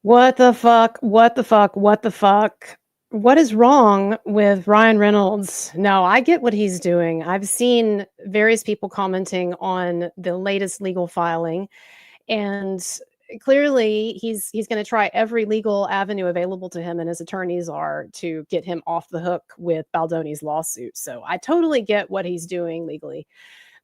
What the fuck? What the fuck? What the fuck? What is wrong with Ryan Reynolds? No, I get what he's doing. I've seen various people commenting on the latest legal filing, and clearly he's going to try every legal avenue available to him and his attorneys are to get him off the hook with Baldoni's lawsuit. So I totally get what he's doing legally.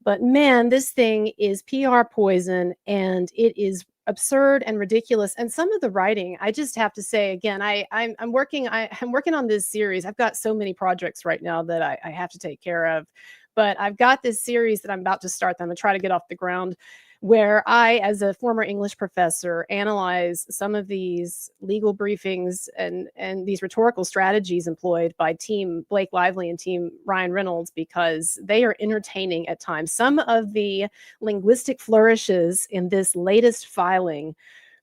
But man, this thing is PR poison and it is absurd and ridiculous. And some of the writing, I just have to say again, I'm working on this series. I've got so many projects right now that I have to take care of. But I've got this series that I'm about to start that I'm gonna try to get off the ground where I, as a former English professor, analyze some of these legal briefings and these rhetorical strategies employed by Team Blake Lively and Team Ryan Reynolds because they are entertaining at times. Some of the linguistic flourishes in this latest filing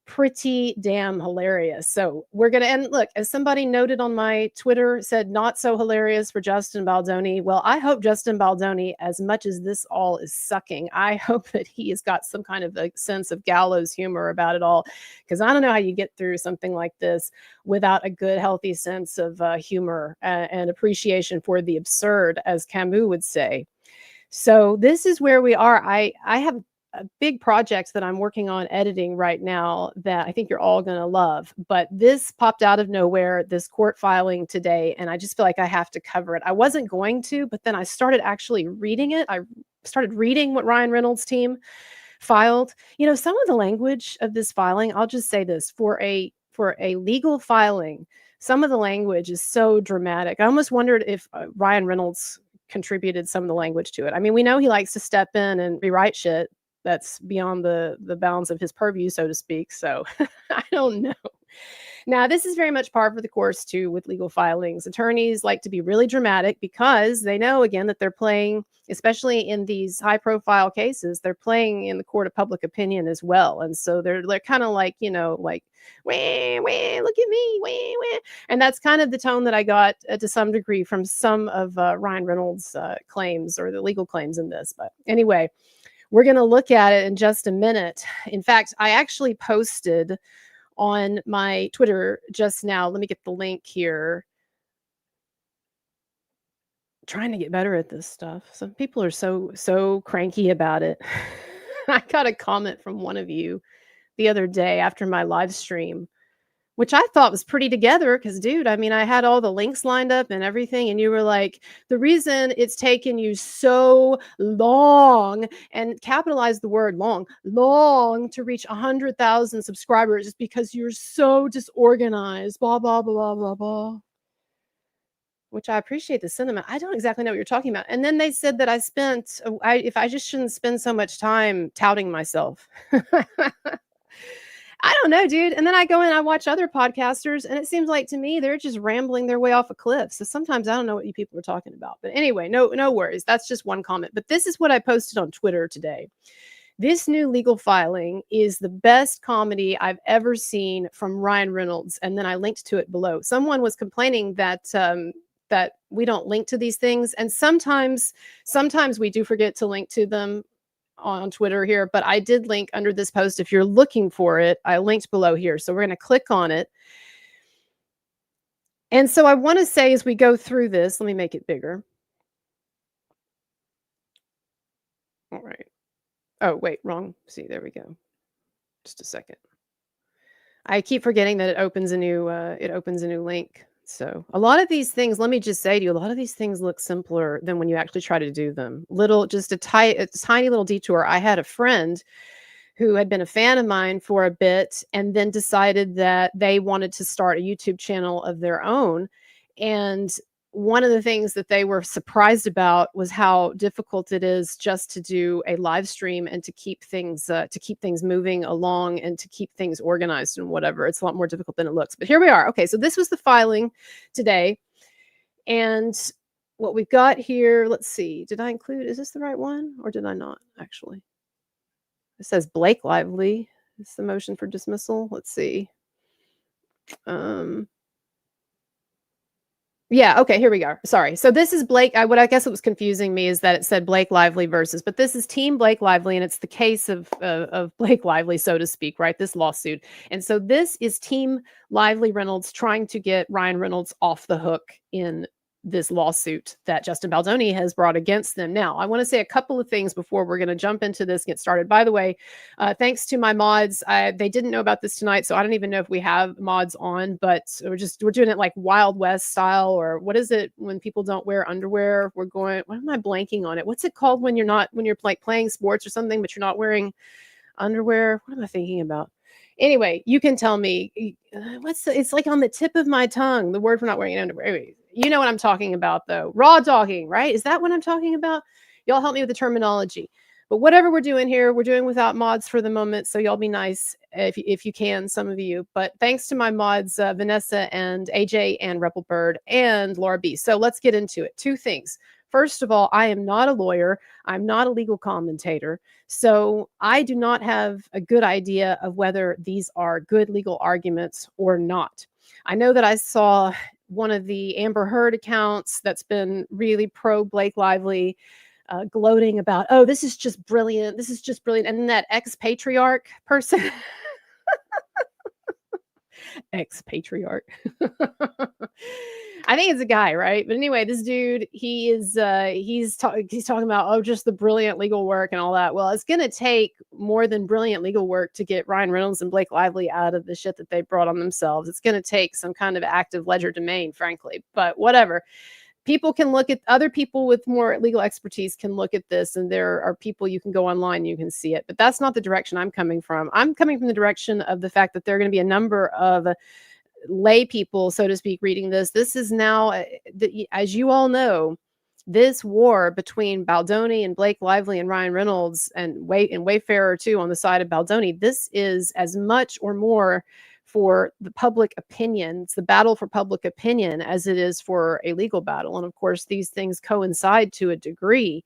pretty damn hilarious. So we're gonna and look, as somebody noted on my Twitter, said not so hilarious for Justin Baldoni. Well, I hope Justin Baldoni, as much as this all is sucking, I hope that he has got some kind of a sense of gallows humor about it all. Because I don't know how you get through something like this without a good, healthy sense of humor and appreciation for the absurd, as Camus would say. So this is where we are. I have a big project that I'm working on editing right now that I think you're all going to love. But this popped out of nowhere, this court filing today, and I just feel like I have to cover it. I wasn't going to, but then I started actually reading it. I started reading what Ryan Reynolds' team filed. You know, some of the language of this filing, I'll just say this, for a legal filing, some of the language is so dramatic. I almost wondered if Ryan Reynolds contributed some of the language to it. I mean, we know he likes to step in and rewrite shit that's beyond the bounds of his purview, so to speak. So I don't know. Now, this is very much par for the course too with legal filings. Attorneys like to be really dramatic because they know again that they're playing, especially in these high-profile cases, they're playing in the court of public opinion as well. And so they're kind of like, you know, like, wah, wah, look at me, wah, wah. And that's kind of the tone that I got to some degree from some of Ryan Reynolds' claims or the legal claims in this. But anyway, we're going to look at it in just a minute. In fact, I actually posted on my Twitter just now. Let me get the link here. Trying to get better at this stuff. Some people are so cranky about it. I got a comment from one of you the other day after my live stream, which I thought was pretty together because, dude, I mean, I had all the links lined up and everything, and you were like, the reason it's taken you so long, and capitalize the word long, long to reach 100,000 subscribers is because you're so disorganized, blah, blah, blah, blah, blah. Which I appreciate the sentiment. I don't exactly know what you're talking about. And then they said that if I just shouldn't spend so much time touting myself. I don't know, dude. And then I go and I watch other podcasters, and it seems like to me they're just rambling their way off a cliff. So sometimes I don't know what you people are talking about. But anyway, no worries. That's just one comment. But this is what I posted on Twitter today. This new legal filing is the best comedy I've ever seen from Ryan Reynolds, and then I linked to it below. Someone was complaining that we don't link to these things, and sometimes we do forget to link to them on Twitter here, but I did link under this post. If you're looking for it, I linked below here. So we're going to click on it. And so I want to say as we go through this, let me make it bigger. All right. Oh, wait, wrong. See, there we go. Just a second. I keep forgetting that it opens a new link. So a lot of these things, let me just say to you, a lot of these things look simpler than when you actually try to do them. Just a tiny little detour. I had a friend who had been a fan of mine for a bit and then decided that they wanted to start a YouTube channel of their own. And one of the things that they were surprised about was how difficult it is just to do a live stream and to keep things moving along and to keep things organized and whatever. It's a lot more difficult than it looks. But here we are. Okay, so this was the filing today. And what we've got here, let's see. Did I include, is this the right one or did I not actually? It says Blake Lively. It's the motion for dismissal. Let's see. Yeah, okay, here we go. Sorry. So this is Blake. What I guess it was confusing me is that it said Blake Lively versus, but this is Team Blake Lively, and it's the case of Blake Lively, so to speak, right? This lawsuit, and so this is Team Lively Reynolds trying to get Ryan Reynolds off the hook in this lawsuit that Justin Baldoni has brought against them. Now, I want to say a couple of things before we're going to jump into this, get started. By the way, thanks to my mods. They didn't know about this tonight, so I don't even know if we have mods on, but we're doing it like Wild West style, or what is it when people don't wear underwear? We're going, what am I blanking on it? What's it called when you're like playing sports or something, but you're not wearing underwear? What am I thinking about? Anyway, you can tell me it's like on the tip of my tongue, the word for not wearing underwear. Anyway, you know what I'm talking about though. Raw dogging, right? Is that what I'm talking about? Y'all help me with the terminology. But whatever we're doing here, we're doing without mods for the moment. So y'all be nice if you can, some of you. But thanks to my mods, Vanessa and AJ and Rebel Bird and Laura B. So let's get into it. Two things. First of all, I am not a lawyer. I'm not a legal commentator. So I do not have a good idea of whether these are good legal arguments or not. I know that I saw one of the Amber Heard accounts that's been really pro Blake Lively, gloating about, oh, this is just brilliant. This is just brilliant. And then that ex-patriarch person, ex-patriarch. I think it's a guy, right? But anyway, this dude, he's talking about, oh, just the brilliant legal work and all that. Well, it's going to take more than brilliant legal work to get Ryan Reynolds and Blake Lively out of the shit that they brought on themselves. It's going to take some kind of active ledger domain, frankly. But whatever. People can look at, other people with more legal expertise can look at this, and there are people, you can go online, you can see it. But that's not the direction I'm coming from. I'm coming from the direction of the fact that there are going to be a number of lay people, so to speak, reading this. This is now, as you all know, this war between Baldoni and Blake Lively and Ryan Reynolds and Wayfarer too on the side of Baldoni. This is as much or more for the public opinion. It's the battle for public opinion as it is for a legal battle. And of course, these things coincide to a degree.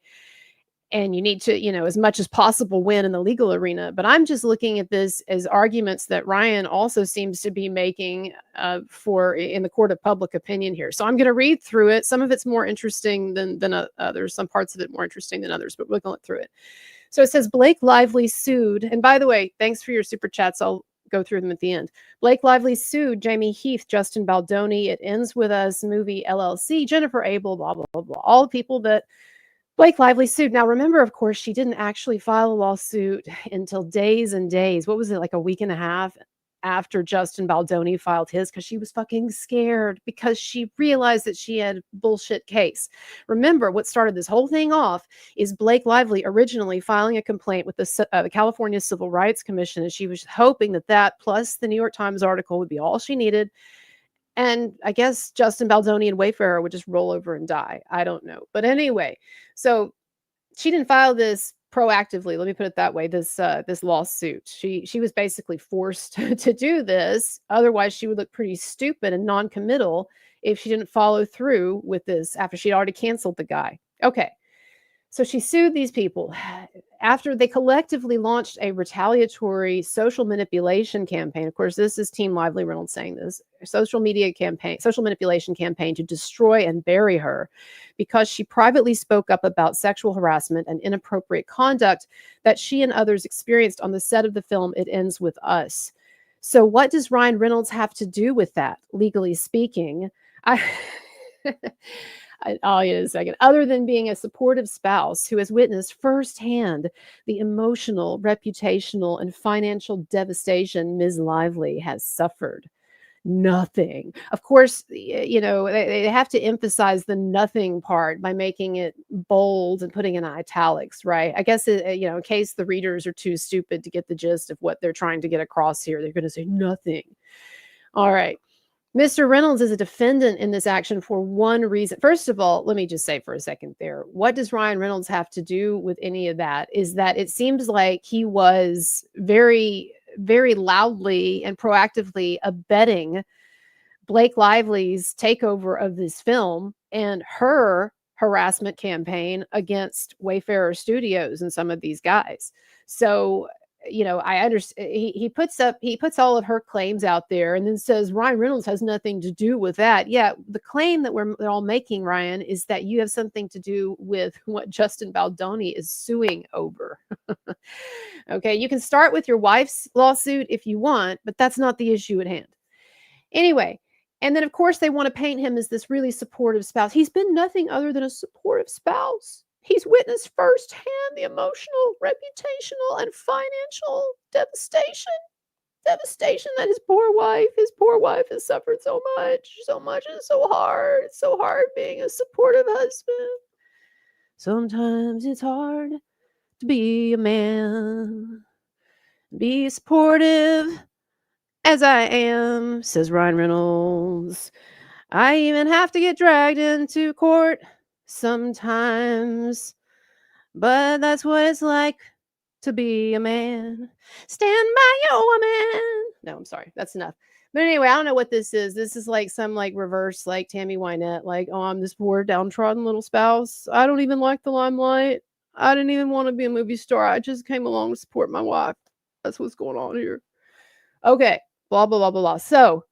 And you need to, as much as possible win in the legal arena. But I'm just looking at this as arguments that Ryan also seems to be making for in the court of public opinion here. So I'm going to read through it. Some of it's more interesting than others. Some parts of it more interesting than others, but we're going through it. So it says Blake Lively sued. And by the way, thanks for your super chats. I'll go through them at the end. Blake Lively sued Jamie Heath, Justin Baldoni, It Ends With Us Movie LLC, Jennifer Abel, blah, blah, blah, blah. All the people that Blake Lively sued. Now, remember, of course, she didn't actually file a lawsuit until days and days. What was it, like a week and a half after Justin Baldoni filed his, because she was fucking scared because she realized that she had a bullshit case. Remember, what started this whole thing off is Blake Lively originally filing a complaint with the California Civil Rights Commission, and she was hoping that plus the New York Times article would be all she needed. And I guess Justin Baldoni and Wayfarer would just roll over and die. I don't know. But anyway, so she didn't file this proactively. Let me put it that way. This lawsuit. She was basically forced to do this. Otherwise, she would look pretty stupid and non-committal if she didn't follow through with this after she'd already canceled the guy. Okay. So she sued these people after they collectively launched a retaliatory social manipulation campaign. Of course, this is Team Lively Reynolds saying this, social manipulation campaign to destroy and bury her because she privately spoke up about sexual harassment and inappropriate conduct that she and others experienced on the set of the film It Ends With Us. So what does Ryan Reynolds have to do with that, legally speaking? I'll get a second. Other than being a supportive spouse who has witnessed firsthand the emotional, reputational, and financial devastation Ms. Lively has suffered. Nothing. Of course, they have to emphasize the nothing part by making it bold and putting in italics, right? I guess, in case the readers are too stupid to get the gist of what they're trying to get across here, they're going to say nothing. All right. Mr. Reynolds is a defendant in this action for one reason. First of all, let me just say for a second there, what does Ryan Reynolds have to do with any of that? Is that it seems like he was very, very loudly and proactively abetting Blake Lively's takeover of this film and her harassment campaign against Wayfarer Studios and some of these guys. So I understand he puts all of her claims out there and then says Ryan Reynolds has nothing to do with that. Yeah, the claim that they're all making, Ryan, is that you have something to do with what Justin Baldoni is suing over. Okay, you can start with your wife's lawsuit if you want, but that's not the issue at hand. Anyway, and then of course they want to paint him as this really supportive spouse. He's been nothing other than a supportive spouse. He's witnessed firsthand the emotional, reputational, and financial devastation that his poor wife has suffered so much, and it's so hard being a supportive husband. Sometimes it's hard to be a man, be supportive as I am, says Ryan Reynolds. I even have to get dragged into court sometimes, but that's what it's like to be a man. Stand by your woman. No, I'm sorry. That's enough. But anyway, I don't know what this is. This is like some like reverse like Tammy Wynette, like, oh, I'm this poor downtrodden little spouse. I don't even like the limelight. I didn't even want to be a movie star. I just came along to support my wife. That's what's going on here. Okay. Blah, blah, blah, blah, blah. So,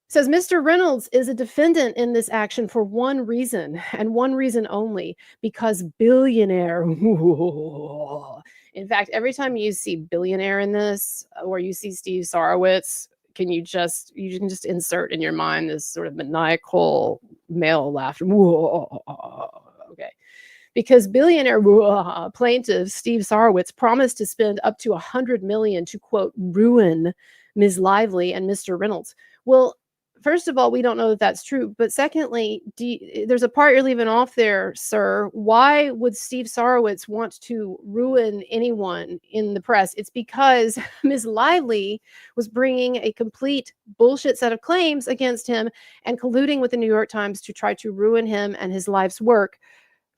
says Mr. Reynolds is a defendant in this action for one reason, and one reason only, because billionaire. In fact, every time you see billionaire in this, or you see Steve Sarowitz, you can just insert in your mind this sort of maniacal male laughter. Okay. Because billionaire plaintiff Steve Sarowitz promised to spend up to $100 million to, quote, ruin Ms. Lively and Mr. Reynolds. Well, first of all, we don't know that that's true. But secondly, there's a part you're leaving off there, sir. Why would Steve Sarowitz want to ruin anyone in the press? It's because Ms. Lively was bringing a complete bullshit set of claims against him and colluding with the New York Times to try to ruin him and his life's work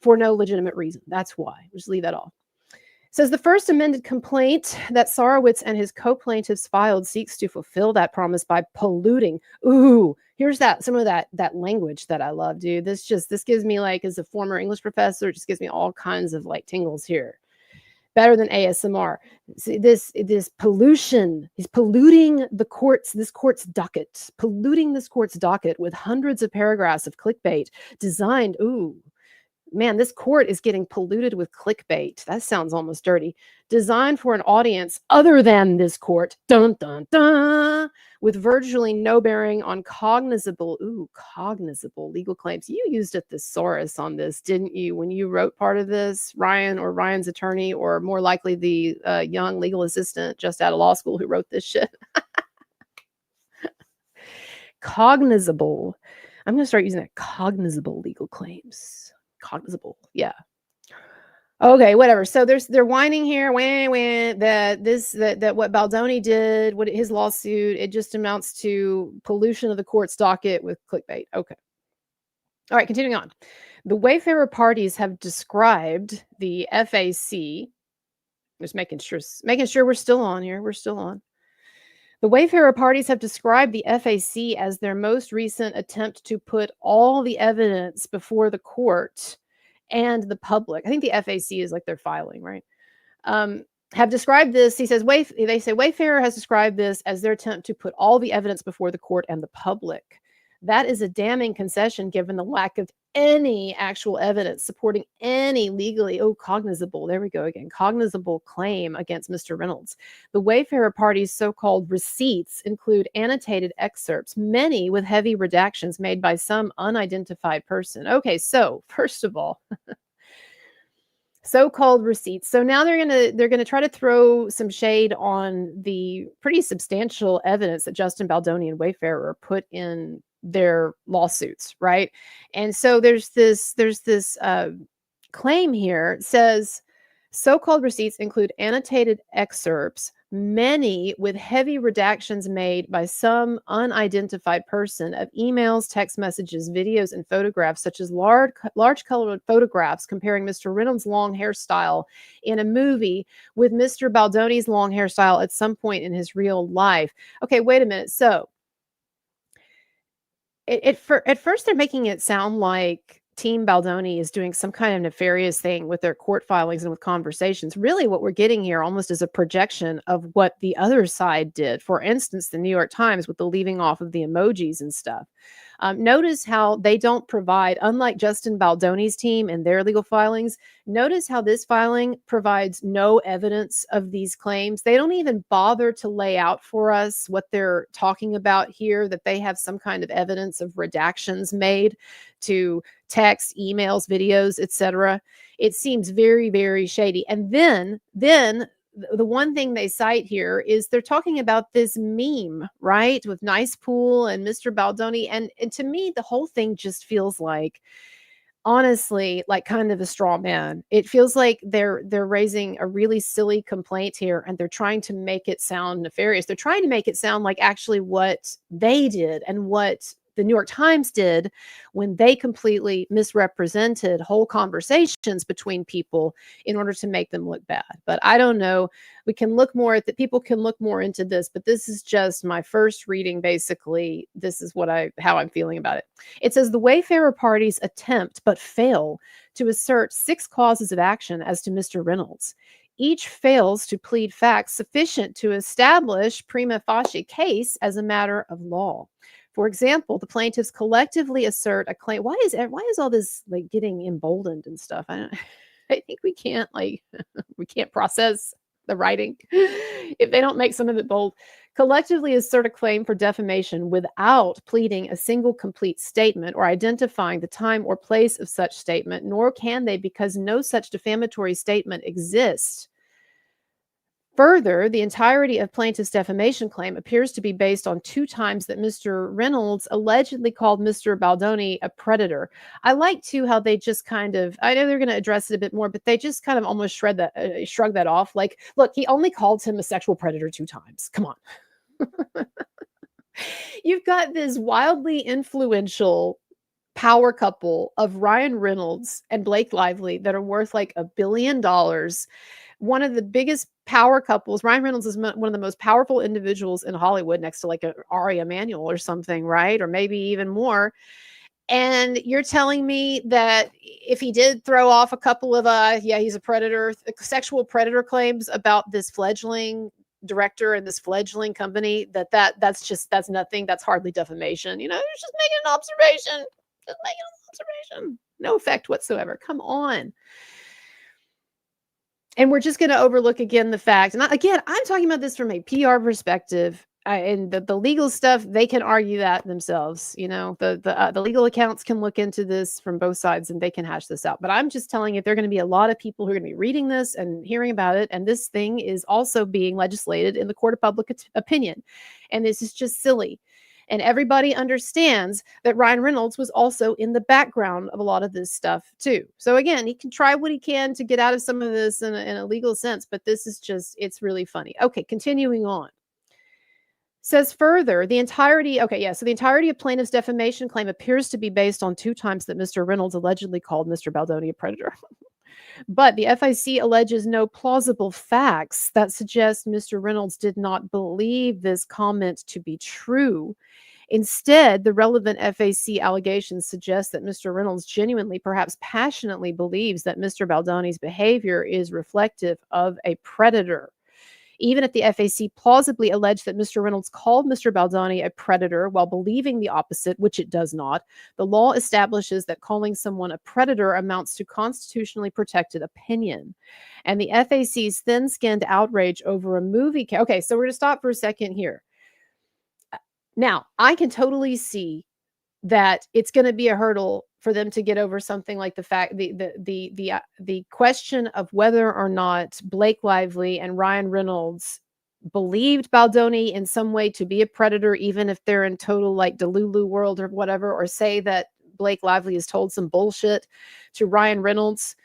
for no legitimate reason. That's why. Just leave that off. Says the first amended complaint that Sarowitz and his co-plaintiffs filed seeks to fulfill that promise by polluting. Ooh, here's some of that language that I love, dude. This gives me, like, as a former English professor, it just gives me all kinds of like tingles here. Better than ASMR. See, this pollution. He's polluting this court's docket with hundreds of paragraphs of clickbait designed. Ooh. Man, this court is getting polluted with clickbait. That sounds almost dirty. Designed for an audience other than this court, dun, dun, dun, with virtually no bearing on cognizable legal claims. You used a thesaurus on this, didn't you, when you wrote part of this, Ryan, or Ryan's attorney, or more likely the young legal assistant just out of law school who wrote this shit? Cognizable. I'm going to start using that. Cognizable legal claims. Cognizable, yeah. Okay, whatever. So they're whining here, that what Baldoni did, what his lawsuit, it just amounts to pollution of the court's docket with clickbait. Okay. All right, continuing on. The Wayfarer parties have described the FAC. Just making sure we're still on here. We're still on. The Wayfarer parties have described the FAC as their most recent attempt to put all the evidence before the court and the public. I think the FAC is like their filing, right? Have described this. He says, they say Wayfarer has described this as their attempt to put all the evidence before the court and the public. That is a damning concession given the lack of any actual evidence supporting any legally, cognizable, there we go again, cognizable claim against Mr. Reynolds. The Wayfarer party's so-called receipts include annotated excerpts, many with heavy redactions made by some unidentified person. Okay, so first of all, so-called receipts. So now they're gonna try to throw some shade on the pretty substantial evidence that Justin Baldoni and Wayfarer put in their lawsuits, right? And so there's this claim here. It says so-called receipts include annotated excerpts, many with heavy redactions made by some unidentified person, of emails, text messages, videos, and photographs, such as large colored photographs comparing Mr. Reynolds' long hairstyle in a movie with Mr. Baldoni's long hairstyle at some point in his real life. Okay, wait a minute. So at first they're making it sound like Team Baldoni is doing some kind of nefarious thing with their court filings and with conversations. Really, what we're getting here almost is a projection of what the other side did. For instance, the New York Times with the leaving off of the emojis and stuff. Notice how they don't provide, unlike Justin Baldoni's team and their legal filings, notice how this filing provides no evidence of these claims. They don't even bother to lay out for us what they're talking about here, that they have some kind of evidence of redactions made to text, emails, videos, etc. It seems very, very shady. And then the one thing they cite here is they're talking about this meme, right? With Nice Pool and Mr. Baldoni. And to me, the whole thing just feels like, honestly, like kind of a straw man. It feels like they're raising a really silly complaint here, and they're trying to make it sound nefarious. They're trying to make it sound like actually what they did and what the New York Times did when they completely misrepresented whole conversations between people in order to make them look bad. But I don't know. We can look more at that. People can look more into this, but this is just my first reading. Basically, this is how I'm feeling about it. It says the Wayfarer parties attempt but fail to assert 6 causes of action as to Mr. Reynolds. Each fails to plead facts sufficient to establish prima facie case as a matter of law. For example, the plaintiffs collectively assert a claim. Why is all this like getting emboldened and stuff? I think we can't we can't process the writing if they don't make some of it bold. Collectively assert a claim for defamation without pleading a single complete statement or identifying the time or place of such statement, nor can they because no such defamatory statement exists. Further, the entirety of plaintiff's defamation claim appears to be based on 2 times that Mr. Reynolds allegedly called Mr. Baldoni a predator. I like too how they just kind of, I know they're going to address it a bit more, but they just kind of almost shrug that off. Like, look, he only called him a sexual predator 2 times. Come on. You've got this wildly influential power couple of Ryan Reynolds and Blake Lively that are worth like $1 billion. One of the biggest power couples. Ryan Reynolds is one of the most powerful individuals in Hollywood, next to like a Ari Emanuel or something, right? Or maybe even more. And you're telling me that if he did throw off a couple of, he's a predator, sexual predator claims about this fledgling director and this fledgling company, that's nothing. That's hardly defamation. You're just making an observation. Just making an observation. No effect whatsoever. Come on. And we're just going to overlook again the fact, and again, I'm talking about this from a PR perspective, and the legal stuff, they can argue that themselves. The legal accounts can look into this from both sides and they can hash this out. But I'm just telling you, there are going to be a lot of people who are going to be reading this and hearing about it. And this thing is also being legislated in the court of public opinion. And this is just silly. And everybody understands that Ryan Reynolds was also in the background of a lot of this stuff too. So again, he can try what he can to get out of some of this in a legal sense, but this is just, it's really funny. Okay, continuing on. Says further, the entirety of plaintiff's defamation claim appears to be based on 2 times that Mr. Reynolds allegedly called Mr. Baldoni a predator. But the FIC alleges no plausible facts that suggest Mr. Reynolds did not believe this comment to be true. Instead, the relevant FAC allegations suggest that Mr. Reynolds genuinely, perhaps passionately, believes that Mr. Baldoni's behavior is reflective of a predator. Even if the FAC plausibly alleged that Mr. Reynolds called Mr. Baldoni a predator while believing the opposite, which it does not, the law establishes that calling someone a predator amounts to constitutionally protected opinion. And the FAC's thin-skinned outrage over a movie... Okay, so we're going to stop for a second here. Now, I can totally see that it's going to be a hurdle for them to get over something like the fact, the question of whether or not Blake Lively and Ryan Reynolds believed Baldoni in some way to be a predator, even if they're in total like Delulu world or whatever, or say that Blake Lively has told some bullshit to Ryan Reynolds.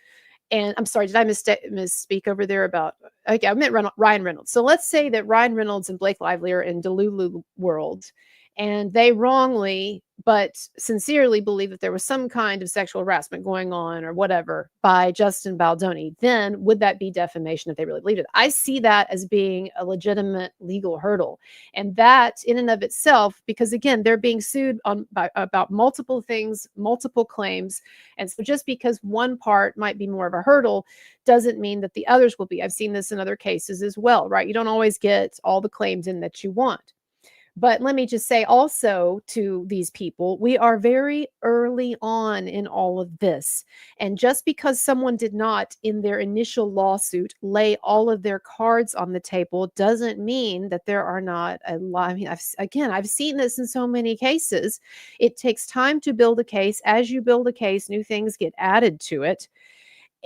And I'm sorry, did I misspeak over there about, okay, I meant Ryan Reynolds. So let's say that Ryan Reynolds and Blake Lively are in Delulu world, and they wrongly but sincerely believe that there was some kind of sexual harassment going on or whatever by Justin Baldoni, then would that be defamation if they really believed it? I see that as being a legitimate legal hurdle. And that in and of itself, because again, they're being sued about multiple things, multiple claims. And so just because one part might be more of a hurdle doesn't mean that the others will be. I've seen this in other cases as well, right? You don't always get all the claims in that you want. But let me just say also to these people, we are very early on in all of this. And just because someone did not, in their initial lawsuit, lay all of their cards on the table doesn't mean that there are not a lot. I mean, I've seen this in so many cases. It takes time to build a case. As you build a case, new things get added to it.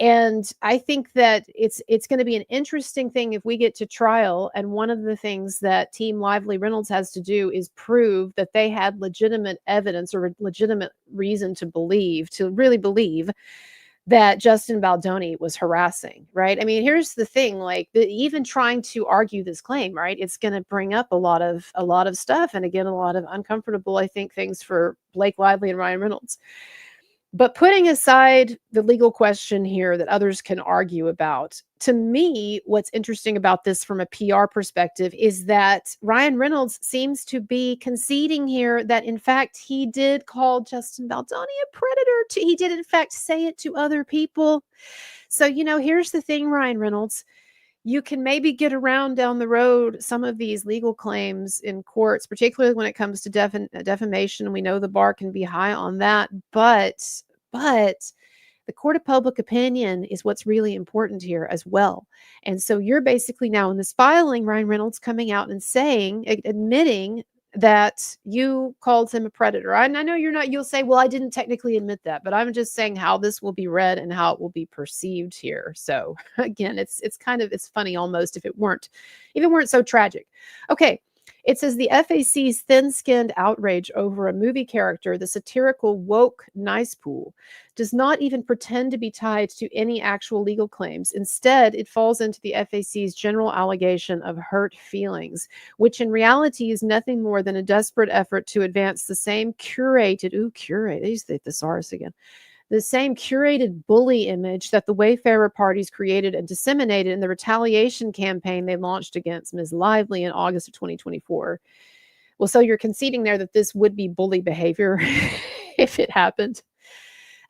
And I think that it's going to be an interesting thing if we get to trial. And one of the things that Team Lively Reynolds has to do is prove that they had legitimate evidence or legitimate reason to really believe that Justin Baldoni was harassing, right? I mean, here's the thing, like even trying to argue this claim, right? It's going to bring up a lot of stuff. And again, a lot of uncomfortable, I think, things for Blake Lively and Ryan Reynolds. But putting aside the legal question here that others can argue about, to me, what's interesting about this from a PR perspective is that Ryan Reynolds seems to be conceding here that, in fact, he did call Justin Baldoni a predator. He did, in fact, say it to other people. So, here's the thing, Ryan Reynolds. You can maybe get around down the road some of these legal claims in courts, particularly when it comes to defamation. We know the bar can be high on that, but the court of public opinion is what's really important here as well. And so you're basically now in this filing, Ryan Reynolds coming out and admitting that you called him a predator. And I know you'll say, well, I didn't technically admit that, but I'm just saying how this will be read and how it will be perceived here. So again, it's funny almost if it weren't so tragic. Okay. It says the FAC's thin-skinned outrage over a movie character, the satirical woke nice pool, does not even pretend to be tied to any actual legal claims. Instead, it falls into the FAC's general allegation of hurt feelings, which in reality is nothing more than a desperate effort to advance the same curated, they use the thesaurus again, the same curated bully image that the Wayfarer parties created and disseminated in the retaliation campaign they launched against Ms. Lively in August of 2024. Well, so you're conceding there that this would be bully behavior if it happened.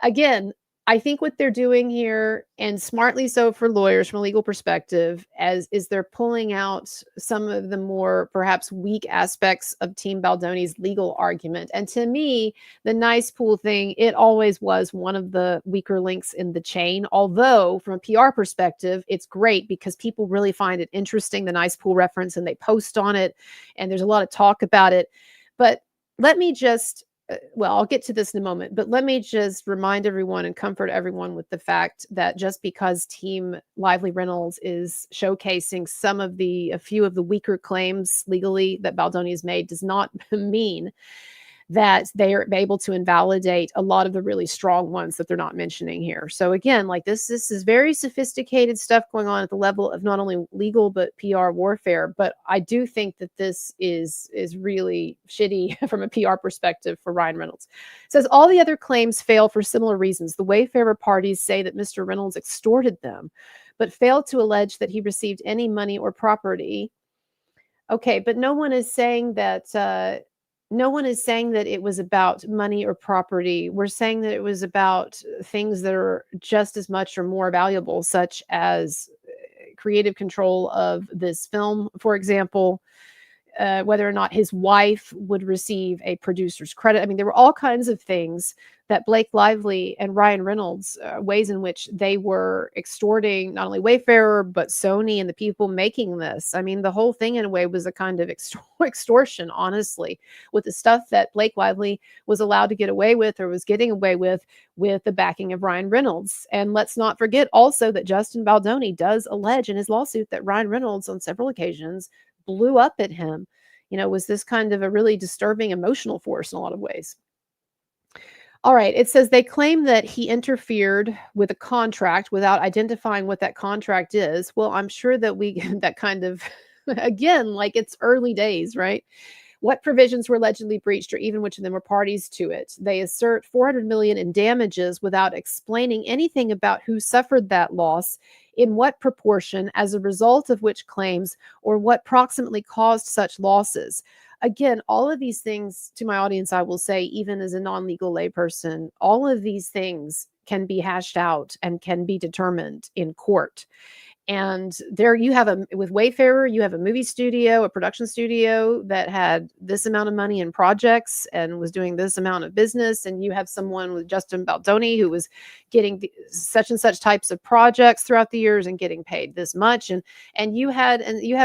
Again, I think what they're doing here, and smartly so for lawyers from a legal perspective, is they're pulling out some of the more perhaps weak aspects of Team Baldoni's legal argument. And to me, the nice pool thing, it always was one of the weaker links in the chain. Although from a PR perspective, it's great because people really find it interesting, the nice pool reference, and they post on it, and there's a lot of talk about it. But let me just I'll get to this in a moment, but let me just remind everyone and comfort everyone with the fact that just because Team Lively Reynolds is showcasing a few of the weaker claims legally that Baldoni has made does not mean that they are able to invalidate a lot of the really strong ones that they're not mentioning here. So again, like this is very sophisticated stuff going on at the level of not only legal but PR warfare. But I do think that this is really shitty from a PR perspective for Ryan Reynolds. It says all the other claims fail for similar reasons. The Wayfarer parties say that Mr. Reynolds extorted them, but failed to allege that he received any money or property. Okay, but no one is saying that. No one is saying that it was about money or property. We're saying that it was about things that are just as much or more valuable, such as creative control of this film, for example, whether or not his wife would receive a producer's credit. I mean, there were all kinds of things that Blake Lively and Ryan Reynolds, ways in which they were extorting not only Wayfarer, but Sony and the people making this. I mean, the whole thing in a way was a kind of extortion, honestly, with the stuff that Blake Lively was allowed to get away with or was getting away with the backing of Ryan Reynolds. And let's not forget also that Justin Baldoni does allege in his lawsuit that Ryan Reynolds on several occasions blew up at him, was this kind of a really disturbing emotional force in a lot of ways. All right, it says they claim that he interfered with a contract without identifying what that contract is. Well, I'm sure that that kind of, again, like it's early days, right? What provisions were allegedly breached, or even which of them were parties to it? They assert 400 million in damages without explaining anything about who suffered that loss, in what proportion, as a result of which claims, or what proximately caused such losses. Again, all of these things, to my audience, I will say, even as a non-legal layperson, all of these things can be hashed out and can be determined in court. And there you have with Wayfarer, you have a movie studio, a production studio that had this amount of money in projects and was doing this amount of business. And you have someone with Justin Baldoni who was getting such and such types of projects throughout the years and getting paid this much. And you have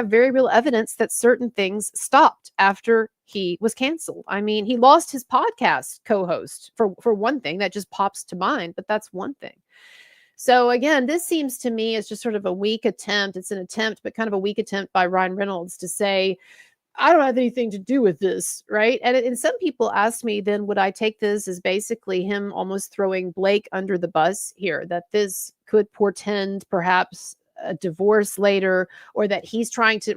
very real evidence that certain things stopped after he was canceled. I mean, he lost his podcast co-host for one thing that just pops to mind, but that's one thing. So again, this seems to me as just sort of a weak attempt. It's an attempt, but kind of a weak attempt by Ryan Reynolds to say, I don't have anything to do with this, right? And some people ask me, then would I take this as basically him almost throwing Blake under the bus here, that this could portend perhaps a divorce later, or that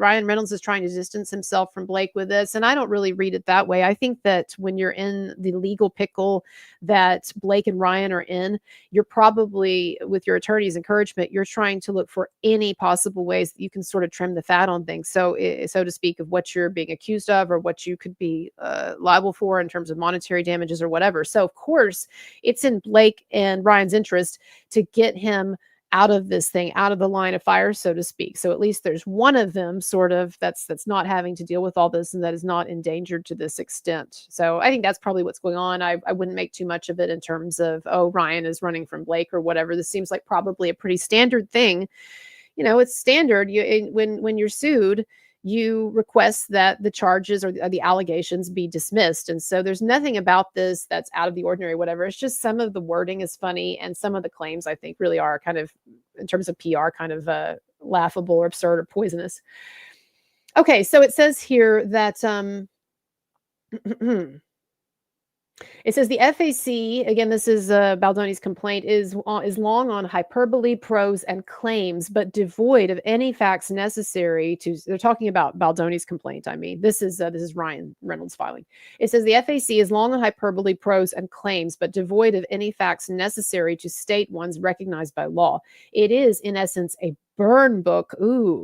Ryan Reynolds is trying to distance himself from Blake with this. And I don't really read it that way. I think that when you're in the legal pickle that Blake and Ryan are in, you're probably, with your attorney's encouragement, you're trying to look for any possible ways that you can sort of trim the fat on things, so to speak, of what you're being accused of or what you could be liable for in terms of monetary damages or whatever. So of course, it's in Blake and Ryan's interest to get him out of this thing, out of the line of fire, so to speak. So at least there's one of them sort of that's not having to deal with all this and that is not endangered to this extent. So I think that's probably what's going on. I wouldn't make too much of it in terms of, oh, Ryan is running from Blake or whatever. This seems like probably a pretty standard thing. You know, it's standard. When you're sued, you request that the charges or the allegations be dismissed. And so there's nothing about this that's out of the ordinary, whatever. It's just some of the wording is funny. And some of the claims, I think, really are kind of, in terms of PR, kind of laughable or absurd or poisonous. Okay, so it says here that it says the FAC, again, this is Baldoni's complaint, is long on hyperbole, prose, and claims, but devoid of any facts necessary to. They're talking about Baldoni's complaint. I mean, this is Ryan Reynolds filing. It says the FAC is long on hyperbole, prose, and claims, but devoid of any facts necessary to state ones recognized by law. It is, in essence, a burn book,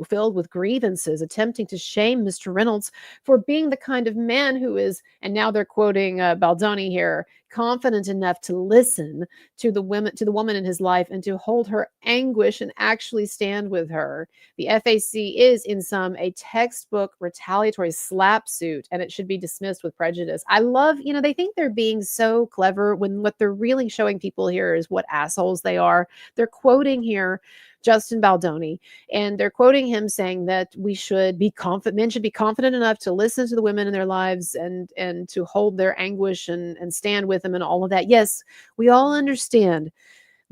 filled with grievances, attempting to shame Mr. Reynolds for being the kind of man who is, and now they're quoting Baldoni here, confident enough to listen to the woman in his life and to hold her anguish and actually stand with her. The FAC is, in sum, a textbook retaliatory slap suit, and it should be dismissed with prejudice. I love, they think they're being so clever when what they're really showing people here is what assholes they are. They're quoting here Justin Baldoni, and they're quoting him saying that men should be confident enough to listen to the women in their lives and to hold their anguish and stand with them and all of that. Yes, we all understand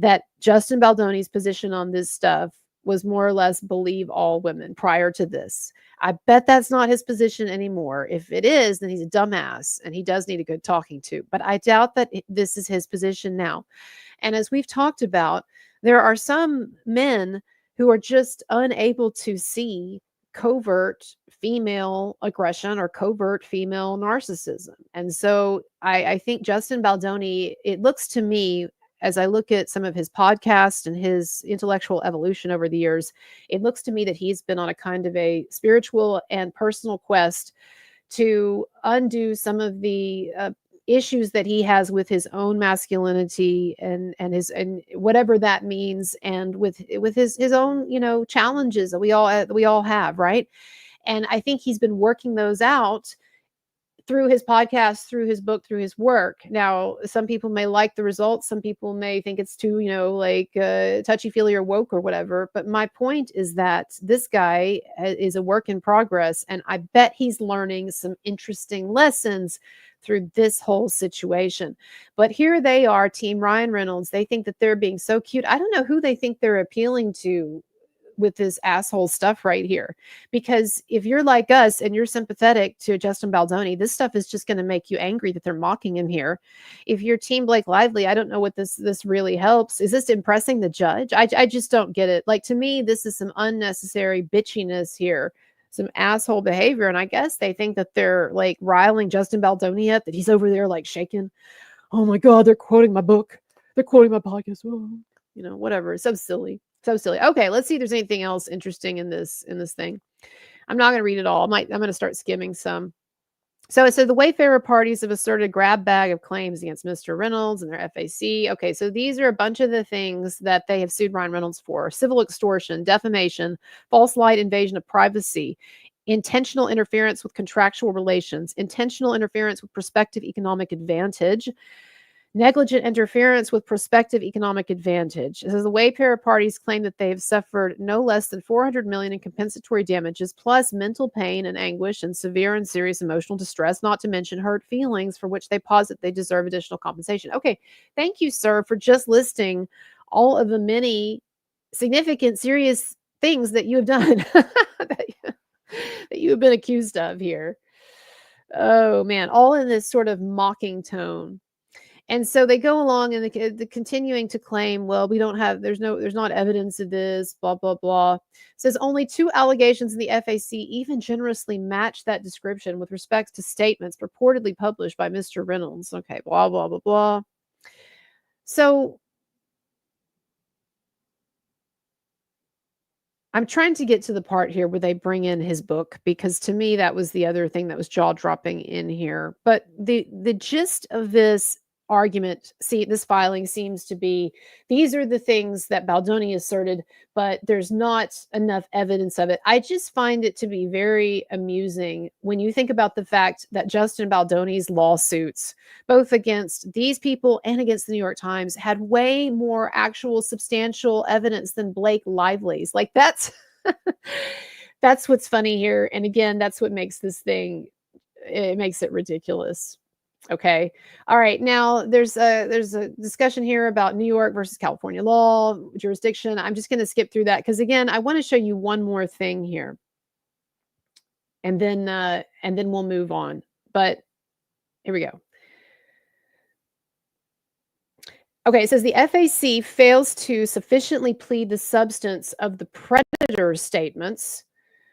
that Justin Baldoni's position on this stuff was more or less believe all women prior to this. I bet that's not his position anymore. If it is, then he's a dumbass and he does need a good talking to. But I doubt that this is his position now. And as we've talked about, there are some men who are just unable to see covert female aggression or covert female narcissism. And so I think Justin Baldoni, it looks to me, as I look at some of his podcasts and his intellectual evolution over the years, it looks to me that he's been on a kind of a spiritual and personal quest to undo some of the issues that he has with his own masculinity and whatever that means, and with his own challenges that we all have, right? And I think he's been working those out through his podcast, through his book, through his work. Now, some people may like the results. Some people may think it's too, touchy-feely or woke or whatever. But my point is that this guy is a work in progress, and I bet he's learning some interesting lessons through this whole situation. But here they are, Team Ryan Reynolds. They think that they're being so cute. I don't know who they think they're appealing to with this asshole stuff right here. Because if you're like us and you're sympathetic to Justin Baldoni, this stuff is just going to make you angry that they're mocking him here. If you're Team Blake Lively, I don't know what this really helps. Is this impressing the judge? I just don't get it. Like, to me, this is some unnecessary bitchiness here some asshole behavior, and I guess they think that they're, like, riling Justin Baldoni up, that he's over there, like, shaking. "Oh my god, they're quoting my book. They're quoting my podcast." Oh, whatever. So silly. So silly. Okay, let's see if there's anything else interesting in this thing. I'm not gonna read it all. I'm gonna start skimming some. So it said the Wayfarer parties have asserted a grab bag of claims against Mr. Reynolds and their FAC. Okay, so these are a bunch of the things that they have sued Ryan Reynolds for: civil extortion, defamation, false light, invasion of privacy, intentional interference with contractual relations, intentional interference with prospective economic advantage, negligent interference with prospective economic advantage. It says the Wayfarer parties claim that they have suffered no less than $400 million in compensatory damages, plus mental pain and anguish and severe and serious emotional distress, not to mention hurt feelings for which they posit they deserve additional compensation. Okay, thank you, sir, for just listing all of the many significant, serious things that you have done that you have been accused of here. Oh man, all in this sort of mocking tone. And so they go along and the continuing to claim, well, we don't have, there's not evidence of this, blah, blah, blah. Says only 2 allegations in the FAC even generously match that description with respect to statements purportedly published by Mr. Reynolds. Okay, blah, blah, blah, blah. So I'm trying to get to the part here where they bring in his book, because to me that was the other thing that was jaw-dropping in here. But the gist of this argument, this filing seems to be, these are the things that Baldoni asserted, but there's not enough evidence of it. I just find it to be very amusing when you think about the fact that Justin Baldoni's lawsuits, both against these people and against the New York Times, had way more actual substantial evidence than Blake Lively's. Like, that's that's what's funny here. And again, that's what makes this thing, it makes it ridiculous. Okay. All right. Now there's a discussion here about New York versus California law, jurisdiction. I'm just going to skip through that because again, I want to show you one more thing here. And then we'll move on. But here we go. Okay, it says the FAC fails to sufficiently plead the substance of the predator statements,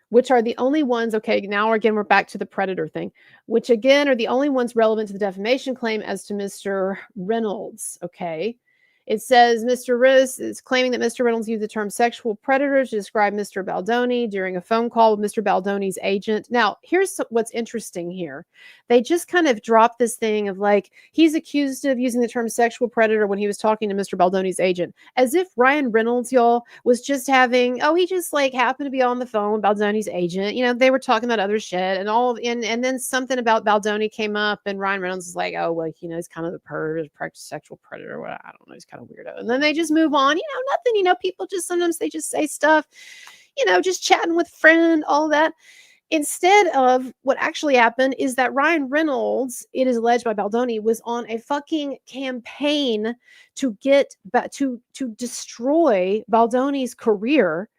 which are the only ones, okay, now again, we're back to the predator thing, which again are the only ones relevant to the defamation claim as to Mr. Reynolds, okay? It says Mr. Riss is claiming that Mr. Reynolds used the term sexual predator to describe Mr. Baldoni during a phone call with Mr. Baldoni's agent. Now, here's what's interesting here. They just kind of dropped this thing of like, he's accused of using the term sexual predator when he was talking to Mr. Baldoni's agent, as if Ryan Reynolds, y'all, was just having, he just like happened to be on the phone with Baldoni's agent. They were talking about other shit and and then something about Baldoni came up and Ryan Reynolds was like, oh, well, he's kind of the sexual predator. What, I don't know. He's kind of weirdo. And then they just move on, nothing, people just, sometimes they just say stuff, just chatting with a friend, all that. Instead of what actually happened is that Ryan Reynolds, it is alleged by Baldoni, was on a fucking campaign to destroy Baldoni's career.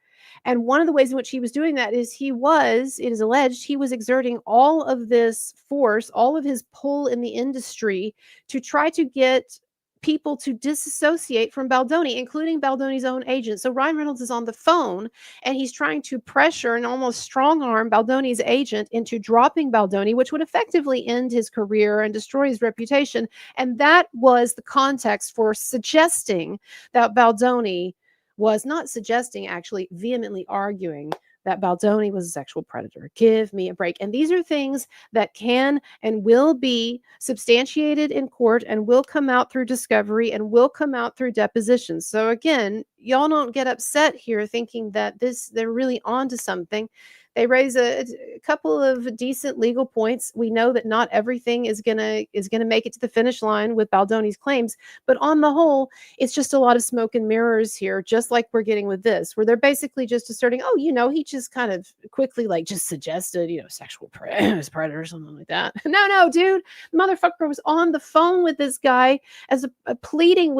And one of the ways in which he was doing that is it is alleged, he was exerting all of this force, all of his pull in the industry to try to get people to disassociate from Baldoni, including Baldoni's own agent. So Ryan Reynolds is on the phone and he's trying to pressure and almost strong arm Baldoni's agent into dropping Baldoni, which would effectively end his career and destroy his reputation. And that was the context for suggesting that Baldoni was not suggesting, actually vehemently arguing that Baldoni was a sexual predator. Give me a break. And these are things that can and will be substantiated in court and will come out through discovery and will come out through depositions. So again, y'all don't get upset here thinking that they're really onto something. They raise a couple of decent legal points. We know that not everything is gonna make it to the finish line with Baldoni's claims, but on the whole, it's just a lot of smoke and mirrors here, just like we're getting with this, where they're basically just asserting, he just kind of quickly just suggested, sexual predator or something like that. No, dude, the motherfucker was on the phone with this guy as demanding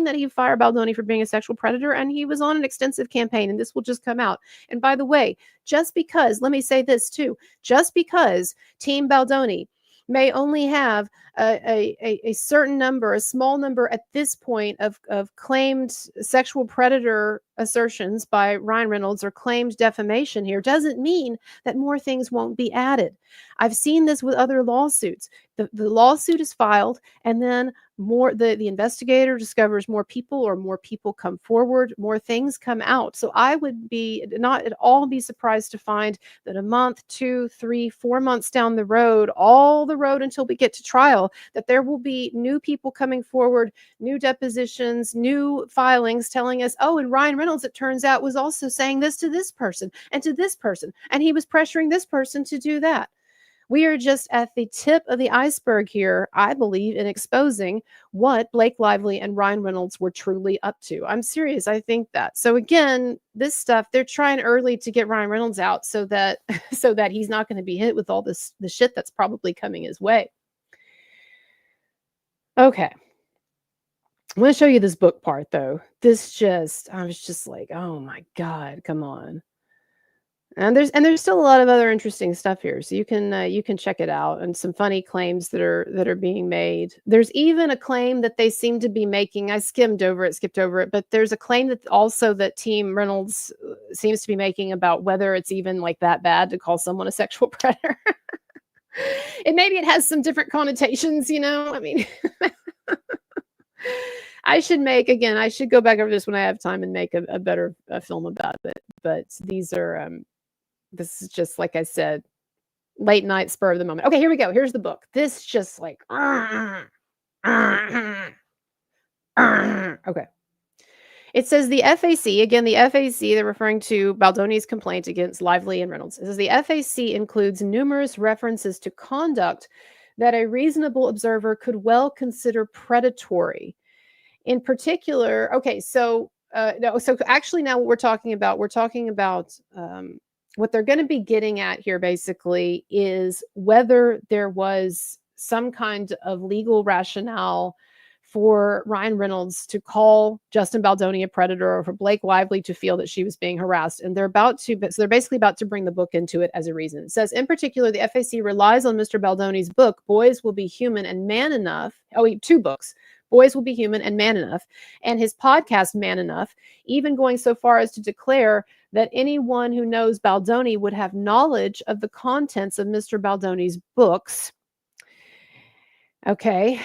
that he fire Baldoni for being a sexual predator, and he was on an extensive campaign, and this will just come out. And by the way, just because, let me say this too, just because Team Baldoni may only have a certain number, a small number at this point of claimed sexual predator assertions by Ryan Reynolds or claimed defamation here doesn't mean that more things won't be added. I've seen this with other lawsuits. The lawsuit is filed, and then the investigator discovers more people, or more people come forward, more things come out. So I would be not at all be surprised to find that a month, 2, 3, 4 months down the road, all the road until we get to trial, that there will be new people coming forward, new depositions, new filings telling us, oh, and Ryan Reynolds, it turns out, was also saying this to this person and to this person, and he was pressuring this person to do that. We are just at the tip of the iceberg here, I believe, in exposing what Blake Lively and Ryan Reynolds were truly up to. I'm serious. I think that. So again, this stuff, they're trying early to get Ryan Reynolds out so that so that he's not going to be hit with all the shit that's probably coming his way. Okay. I'm going to show you this book part, though. I was just like, oh my God, come on. And there's still a lot of other interesting stuff here, so you can check it out, and some funny claims that are being made. There's even a claim that they seem to be making. I skipped over it, but there's a claim that Team Reynolds seems to be making about whether it's even like that bad to call someone a sexual predator. And maybe it has some different connotations, I mean, I should go back over this when I have time and make a better film about it. But this is just, like I said, late night, spur of the moment. Okay, here we go. Here's the book. This just like, okay. It says the FAC, again, the FAC, they're referring to Baldoni's complaint against Lively and Reynolds. It says the FAC includes numerous references to conduct that a reasonable observer could well consider predatory. In particular, okay, so actually now what we're talking about what they're going to be getting at here basically is whether there was some kind of legal rationale for Ryan Reynolds to call Justin Baldoni a predator, or for Blake Lively to feel that she was being harassed. And they're basically about to bring the book into it as a reason. It says, in particular, the FAC relies on Mr. Baldoni's book, Boys Will Be Human and Man Enough. Two books. Boys Will Be Human and Man Enough, and his podcast, Man Enough, even going so far as to declare that anyone who knows Baldoni would have knowledge of the contents of Mr. Baldoni's books. Okay.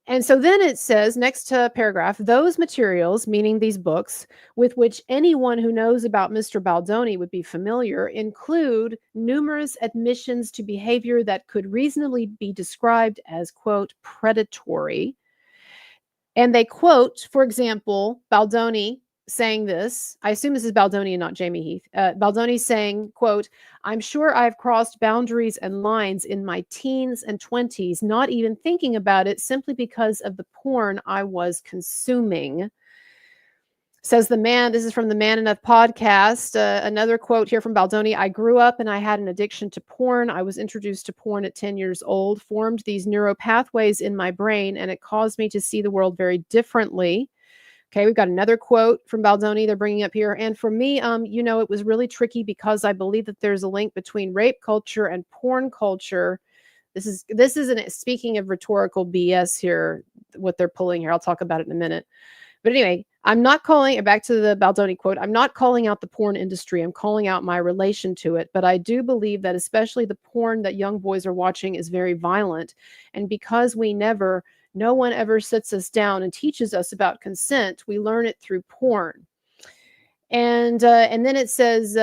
And so then it says, next paragraph, those materials, meaning these books, with which anyone who knows about Mr. Baldoni would be familiar, include numerous admissions to behavior that could reasonably be described as, quote, predatory. And they quote, for example, Baldoni saying this. I assume this is Baldoni and not Jamie Heath. Baldoni saying, quote, I'm sure I've crossed boundaries and lines in my teens and 20s, not even thinking about it, simply because of the porn I was consuming. Says the man, this is from the Man Enough podcast. Another quote here from Baldoni. I grew up and I had an addiction to porn. I was introduced to porn at 10 years old, formed these neural pathways in my brain, and it caused me to see the world very differently. Okay, we've got another quote from Baldoni they're bringing up here. And for me, it was really tricky because I believe that there's a link between rape culture and porn culture. This isn't, speaking of rhetorical BS here, what they're pulling here. I'll talk about it in a minute. But anyway, I'm not calling, back to the Baldoni quote, I'm not calling out the porn industry. I'm calling out my relation to it. But I do believe that especially the porn that young boys are watching is very violent. And because no one ever sits us down and teaches us about consent, we learn it through porn. And then it says,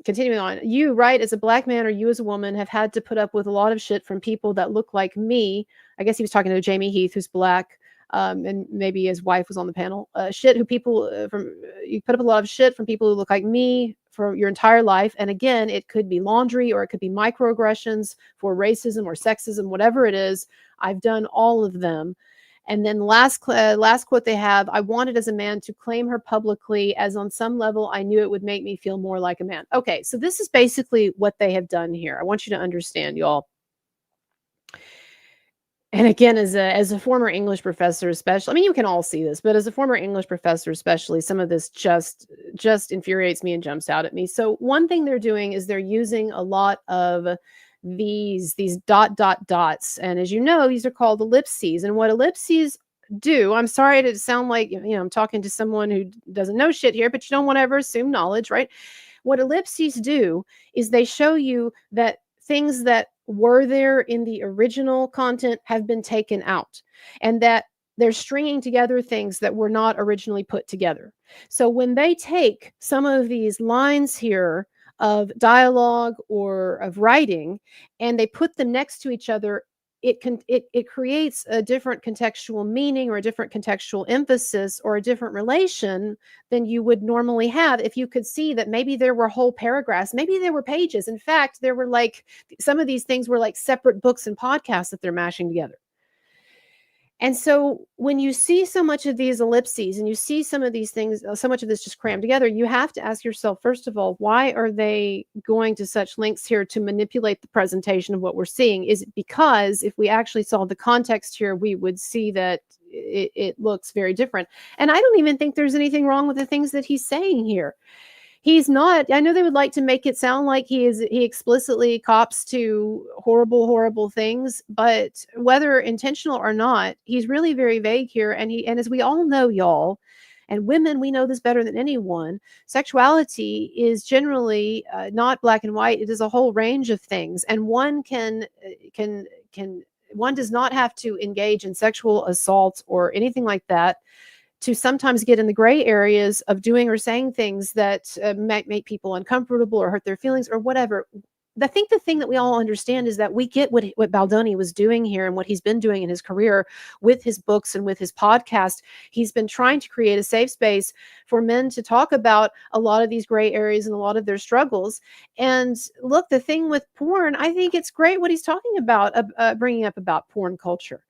continuing on, you, right, as a black man or you as a woman have had to put up with a lot of shit from people that look like me. I guess he was talking to Jamie Heath, who's black. And maybe his wife was on the panel. You put up a lot of shit from people who look like me for your entire life. And again, it could be laundry, or it could be microaggressions for racism or sexism, whatever it is. I've done all of them. And then last quote they have, I wanted as a man to claim her publicly, as on some level I knew it would make me feel more like a man. Okay, so this is basically what they have done here. I want you to understand, y'all. And again, as a former English professor, especially, I mean, you can all see this, but as a former English professor, especially, some of this just infuriates me and jumps out at me. So one thing they're doing is they're using a lot of these ... dots. And as you know, these are called ellipses. And what ellipses do, I'm sorry to sound like, I'm talking to someone who doesn't know shit here, but you don't want to ever assume knowledge, right? What ellipses do is they show you that things that were there in the original content have been taken out, and that they're stringing together things that were not originally put together. So when they take some of these lines here of dialogue or of writing and they put them next to each other, it creates a different contextual meaning or a different contextual emphasis or a different relation than you would normally have if you could see that maybe there were whole paragraphs, maybe there were pages. In fact, there were like some of these things were like separate books and podcasts that they're mashing together. And so when you see so much of these ellipses and you see some of these things, so much of this just crammed together, you have to ask yourself, first of all, why are they going to such lengths here to manipulate the presentation of what we're seeing? Is it because if we actually saw the context here, we would see that it looks very different? And I don't even think there's anything wrong with the things that he's saying here. He's not. I know they would like to make it sound like he explicitly cops to horrible things, but whether intentional or not, he's really very vague here. And as we all know, y'all, and women, we know this better than anyone, sexuality is generally not black and white. It is a whole range of things, and one can one does not have to engage in sexual assault or anything like that to sometimes get in the gray areas of doing or saying things that might make people uncomfortable or hurt their feelings or whatever. I think the thing that we all understand is that we get what Baldoni was doing here and what he's been doing in his career with his books and with his podcast. He's been trying to create a safe space for men to talk about a lot of these gray areas and a lot of their struggles. And look, the thing with porn, I think it's great what he's talking about, bringing up about porn culture.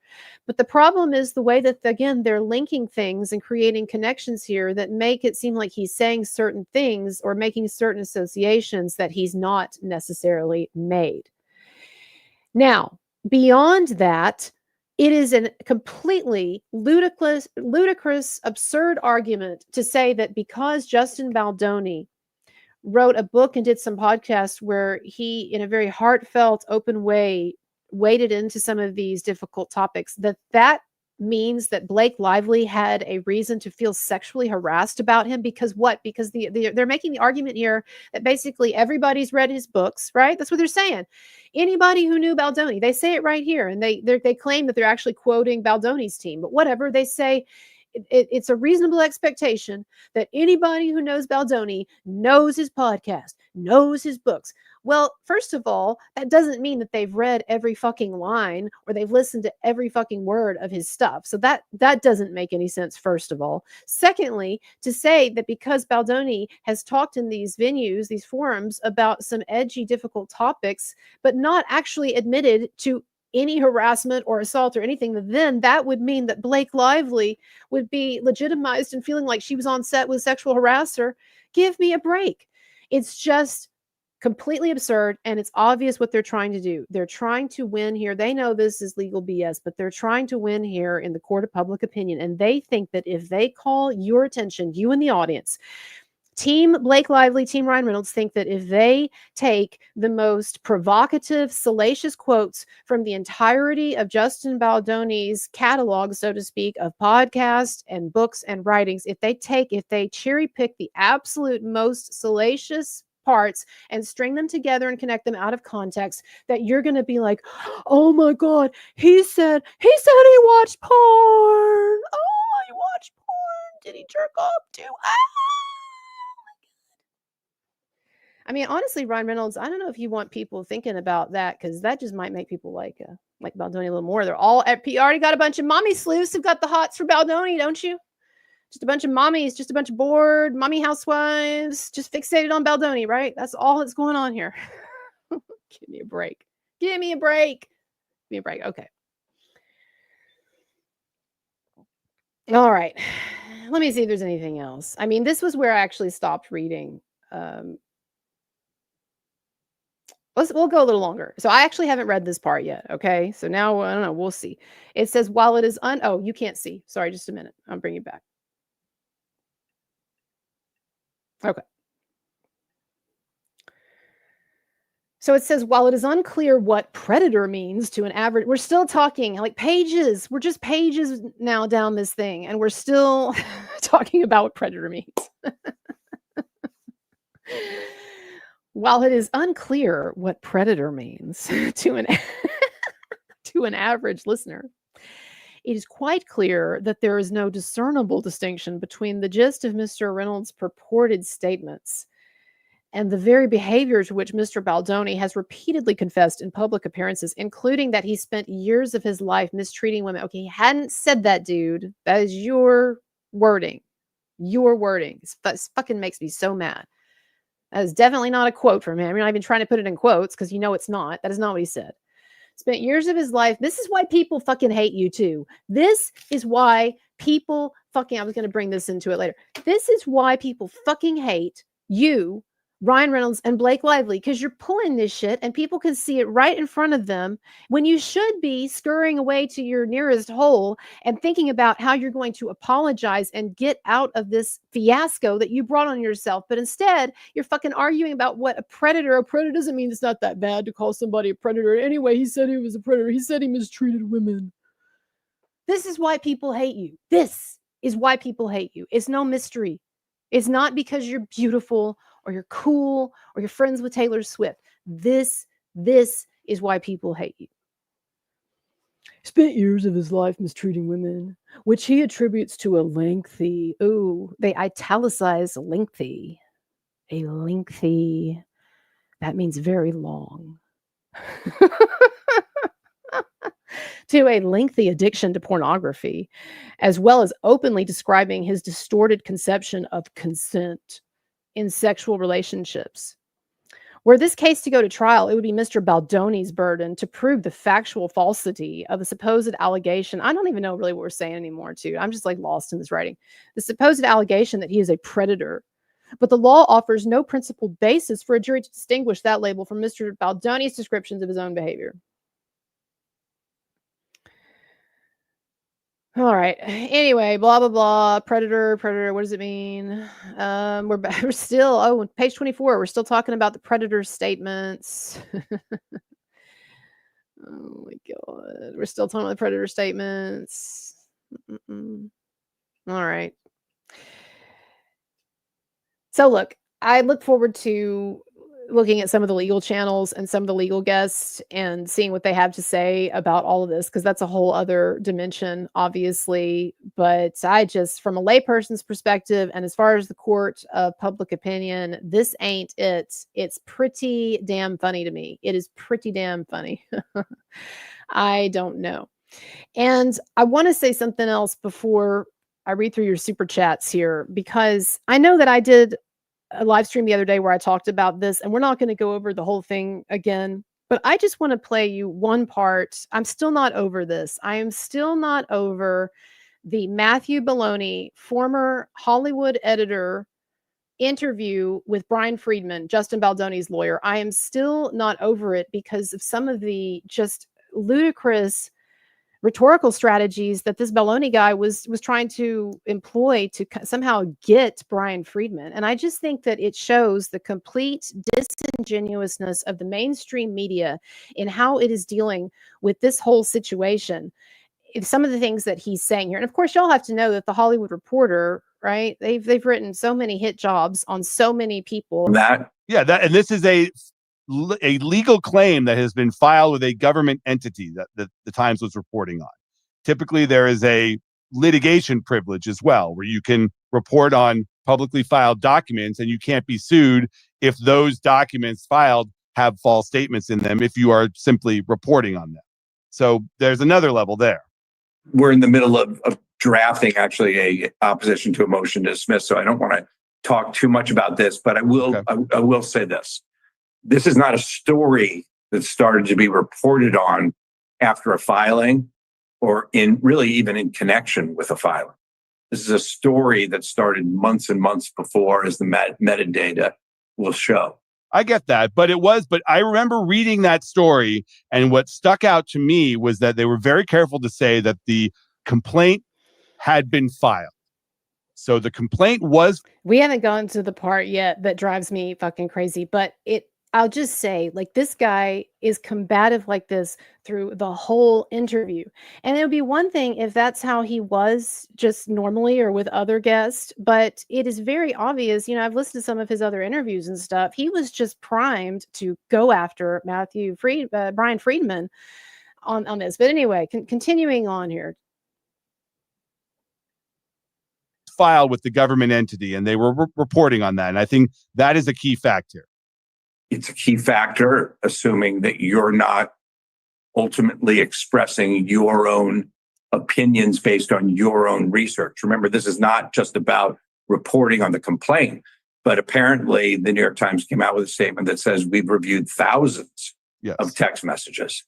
But the problem is the way that, again, they're linking things and creating connections here that make it seem like he's saying certain things or making certain associations that he's not necessarily made. Now, beyond that, it is a completely ludicrous, absurd argument to say that because Justin Baldoni wrote a book and did some podcasts where he, in a very heartfelt, open way, waded into some of these difficult topics, that means that Blake Lively had a reason to feel sexually harassed about him. Because what? Because they're making the argument here that basically everybody's read his books, right? That's what they're saying. Anybody who knew Baldoni, they say it right here, and they claim that they're actually quoting Baldoni's team, but whatever. They say it's a reasonable expectation that anybody who knows Baldoni knows his podcast, knows his books. Well, first of all, that doesn't mean that they've read every fucking line or they've listened to every fucking word of his stuff. So that doesn't make any sense, first of all. Secondly, to say that because Baldoni has talked in these venues, these forums, about some edgy, difficult topics, but not actually admitted to any harassment or assault or anything, then that would mean that Blake Lively would be legitimized and feeling like she was on set with a sexual harasser. Give me a break. It's just completely absurd, and it's obvious what they're trying to do. They're trying to win here. They know this is legal BS, but they're trying to win here in the court of public opinion, and they think that if they call your attention, you in the audience, Team Blake Lively, Team Ryan Reynolds, think that if they take the most provocative, salacious quotes from the entirety of Justin Baldoni's catalog, so to speak, of podcasts and books and writings, if they cherry pick the absolute most salacious parts and string them together and connect them out of context, that you're going to be like, oh my God, he said he watched porn. Oh, he watched porn. Did he jerk off too? I mean, honestly, Ryan Reynolds, I don't know if you want people thinking about that, because that just might make people like Baldoni a little more. They're all you already got a bunch of mommy sleuths who've got the hots for Baldoni, don't you? Just a bunch of mommies, just a bunch of bored mommy housewives, just fixated on Baldoni, right? That's all that's going on here. Give me a break. Give me a break. Give me a break. Okay. All right. Let me see if there's anything else. I mean, this was where I actually stopped reading. We'll go a little longer. So I actually haven't read this part yet. Okay. So now, I don't know. We'll see. It says, while it is oh, you can't see. Sorry, just a minute. I'll bring you back. Okay. So it says, while it is unclear what predator means to an average, we're still talking like pages. We're just pages now down this thing, and we're still talking about what predator means. While it is unclear what predator means to an average listener, it is quite clear that there is no discernible distinction between the gist of Mr. Reynolds' purported statements and the very behavior to which Mr. Baldoni has repeatedly confessed in public appearances, including that he spent years of his life mistreating women. Okay, he hadn't said that, dude. That is your wording. Your wording. This fucking makes me so mad. That is definitely not a quote from him. You're not even trying to put it in quotes because you know it's not. That is not what he said. Spent years of his life. This is why people fucking hate you too. This is why people fucking, I was going to bring this into it later. This is why people fucking hate you, Ryan Reynolds, and Blake Lively, because you're pulling this shit and people can see it right in front of them when you should be scurrying away to your nearest hole and thinking about how you're going to apologize and get out of this fiasco that you brought on yourself. But instead, you're fucking arguing about what a predator doesn't mean it's not that bad to call somebody a predator. Anyway, he said he was a predator. He said he mistreated women. This is why people hate you. This is why people hate you. It's no mystery. It's not because you're beautiful or you're cool or you're friends with Taylor Swift. This is why people hate you. Spent years of his life mistreating women, which he attributes to a lengthy, they italicize lengthy. A lengthy, that means very long. To a lengthy addiction to pornography, as well as openly describing his distorted conception of consent in sexual relationships. Were this case to go to trial, it would be Mr. Baldoni's burden to prove the factual falsity of the supposed allegation. I don't even know really what we're saying anymore, too. I'm just like lost in this writing. The supposed allegation that he is a predator. But the law offers no principled basis for a jury to distinguish that label from Mr. Baldoni's descriptions of his own behavior. All right. Anyway, blah, blah, blah. Predator. What does it mean? We're still, page 24. We're still talking about the predator statements. Oh my God. We're still talking about the predator statements. All right. So look, I look forward to looking at some of the legal channels and some of the legal guests and seeing what they have to say about all of this, because that's a whole other dimension, obviously. But I just, from a layperson's perspective, and as far as the court of public opinion, this ain't it. It's pretty damn funny to me. It is pretty damn funny. I don't know. And I want to say something else before I read through your super chats here, because I know that I did a live stream the other day where I talked about this, and we're not going to go over the whole thing again, but I just want to play you one part. I'm still not over this. I am still not over the Matthew Baldoni, former Hollywood editor, interview with Brian Friedman, Justin Baldoni's lawyer. I am still not over it because of some of the just ludicrous rhetorical strategies that this Baldoni guy was trying to employ to somehow get Brian Friedman. And I just think that it shows the complete disingenuousness of the mainstream media in how it is dealing with this whole situation. Some of the things that he's saying here. And of course, y'all have to know that the Hollywood Reporter, right? They've written so many hit jobs on so many people. And this is a legal claim that has been filed with a government entity that the Times was reporting on. Typically, there is a litigation privilege as well, where you can report on publicly filed documents and you can't be sued if those documents filed have false statements in them if you are simply reporting on them. So there's another level there. We're in the middle of drafting actually a opposition to a motion to dismiss, so I don't want to talk too much about this, but I will. Okay. I will say this. This is not a story that started to be reported on after a filing or even in connection with a filing. This is a story that started months and months before, as the metadata will show. I get that, but I remember reading that story, and what stuck out to me was that they were very careful to say that the complaint had been filed. So the complaint was... We haven't gone to the part yet that drives me fucking crazy, but I'll just say, like, this guy is combative like this through the whole interview. And it would be one thing if that's how he was just normally or with other guests, but it is very obvious. I've listened to some of his other interviews and stuff. He was just primed to go after Brian Friedman on this. But anyway, continuing on here. Filed with the government entity, and they were reporting on that. And I think that is a key factor. It's a key factor, assuming that you're not ultimately expressing your own opinions based on your own research. Remember, this is not just about reporting on the complaint, but apparently the New York Times came out with a statement that says we've reviewed thousands of text messages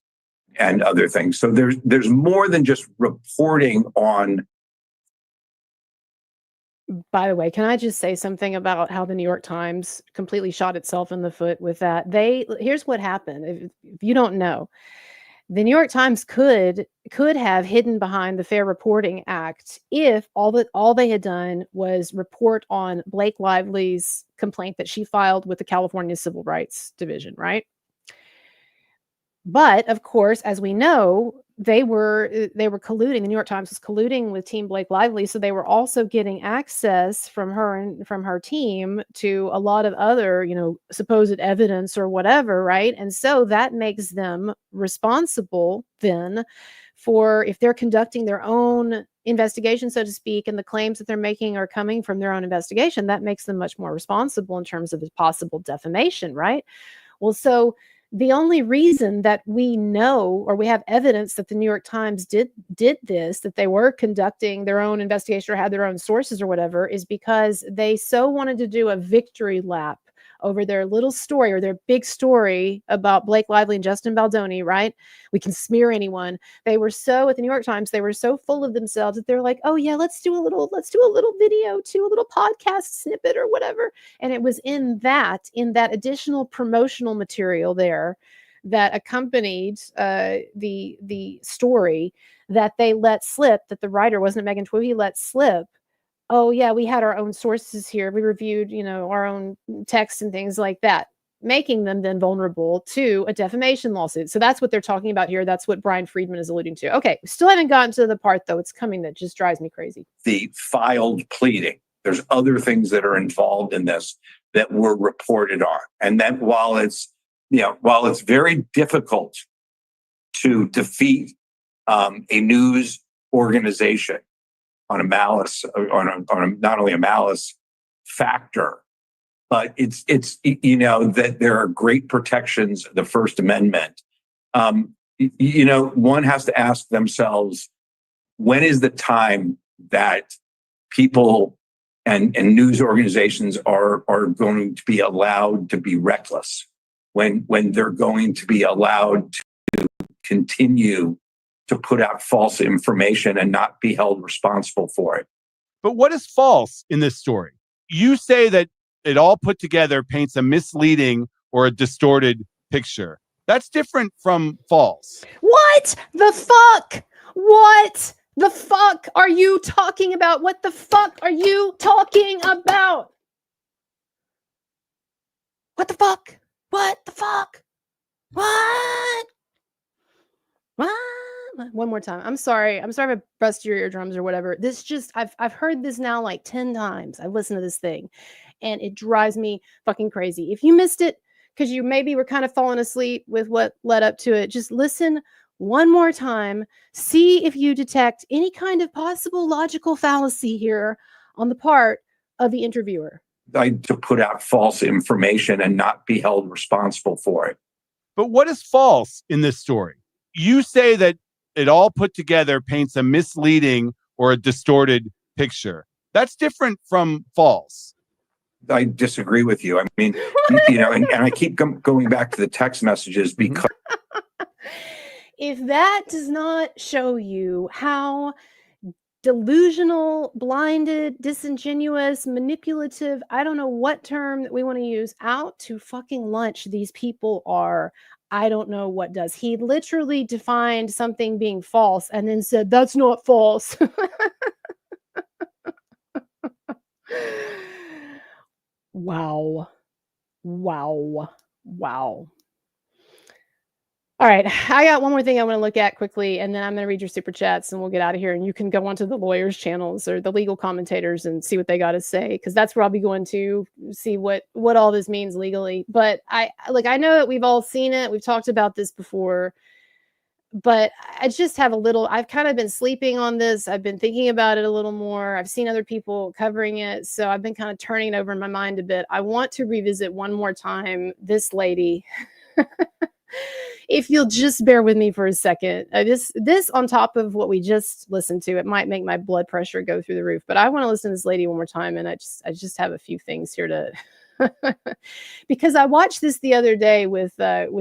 and other things. So there's more than just reporting on. By the way, can I just say something about how the New York Times completely shot itself in the foot with that? Here's what happened. If you don't know, the New York Times could have hidden behind the Fair Reporting Act if all they had done was report on Blake Lively's complaint that she filed with the California Civil Rights Division, right? But of course, as we know, they were colluding. The New York Times was colluding with Team Blake Lively, so they were also getting access from her and from her team to a lot of other, supposed evidence or whatever, right? And so that makes them responsible then for, if they're conducting their own investigation, so to speak, and the claims that they're making are coming from their own investigation, that makes them much more responsible in terms of possible defamation, right? Well, so the only reason that we know, or we have evidence that the New York Times did this, that they were conducting their own investigation or had their own sources or whatever, is because they so wanted to do a victory lap over their little story or their big story about Blake Lively and Justin Baldoni, right? We can smear anyone. They were so, at the New York Times, they were so full of themselves that they're like, oh yeah, let's do a little video too, a little podcast snippet or whatever. And it was in that additional promotional material there that accompanied the story that they let slip, that the writer, wasn't Megan Twohy, he let slip. Oh yeah, we had our own sources here. We reviewed, our own texts and things like that, making them then vulnerable to a defamation lawsuit. So that's what they're talking about here. That's what Brian Friedman is alluding to. Okay, still haven't gotten to the part, though, it's coming, that just drives me crazy. The filed pleading. There's other things that are involved in this that were reported on. And that while it's very difficult to defeat a news organization on a malice, not only a malice factor, but it's that there are great protections of the First Amendment. One has to ask themselves, when is the time that people and news organizations are going to be allowed to be reckless, when they're going to be allowed to continue to put out false information and not be held responsible for it? But what is false in this story? You say that it all put together paints a misleading or a distorted picture. That's different from false. What the fuck? What the fuck are you talking about? What the fuck are you talking about? What the fuck? What the fuck? What? One more time. I'm sorry if I bust your eardrums or whatever. This just, I've heard this now like 10 times. I've listened to this thing and it drives me fucking crazy. If you missed it because you maybe were kind of falling asleep with what led up to it, just listen one more time. See if you detect any kind of possible logical fallacy here on the part of the interviewer. To put out false information and not be held responsible for it. But what is false in this story? You say that it all put together paints a misleading or a distorted picture. That's different from false. I disagree with you. I mean, and I keep going back to the text messages because if that does not show you how delusional, blinded, disingenuous, manipulative, I don't know what term that we want to use, out to fucking lunch these people are, I don't know what does. He literally defined something being false and then said, that's not false. Wow. Wow. All right. I got one more thing I want to look at quickly, and then I'm going to read your super chats and we'll get out of here. And you can go onto the lawyers' channels or the legal commentators and see what they got to say, because that's where I'll be going to see what all this means legally. But I know that we've all seen it. We've talked about this before, but I just have I've kind of been sleeping on this. I've been thinking about it a little more. I've seen other people covering it. So I've been kind of turning it over in my mind a bit. I want to revisit one more time this lady. If you'll just bear with me for a second, this on top of what we just listened to, it might make my blood pressure go through the roof, but I want to listen to this lady one more time. And I just have a few things here to, because I watched this the other day with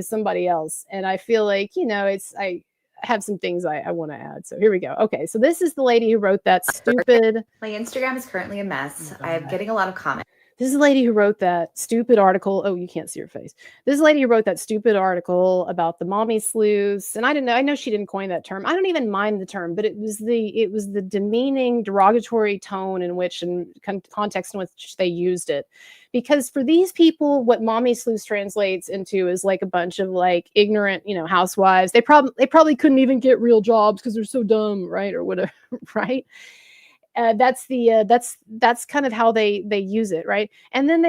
somebody else, and I feel like, I have some things I want to add. So here we go. Okay. So this is the lady who wrote that stupid. My Instagram is currently a mess. I'm getting a lot of comments. This is the lady who wrote that stupid article. Oh, you can't see her face. This is the lady who wrote that stupid article about the mommy sleuths. And I know she didn't coin that term. I don't even mind the term, but it was the demeaning, derogatory tone in which and context in which they used it. Because for these people, what mommy sleuths translates into is like a bunch of like ignorant, housewives. They probably couldn't even get real jobs because they're so dumb, right? Or whatever, right? That's kind of how they use it, right? And then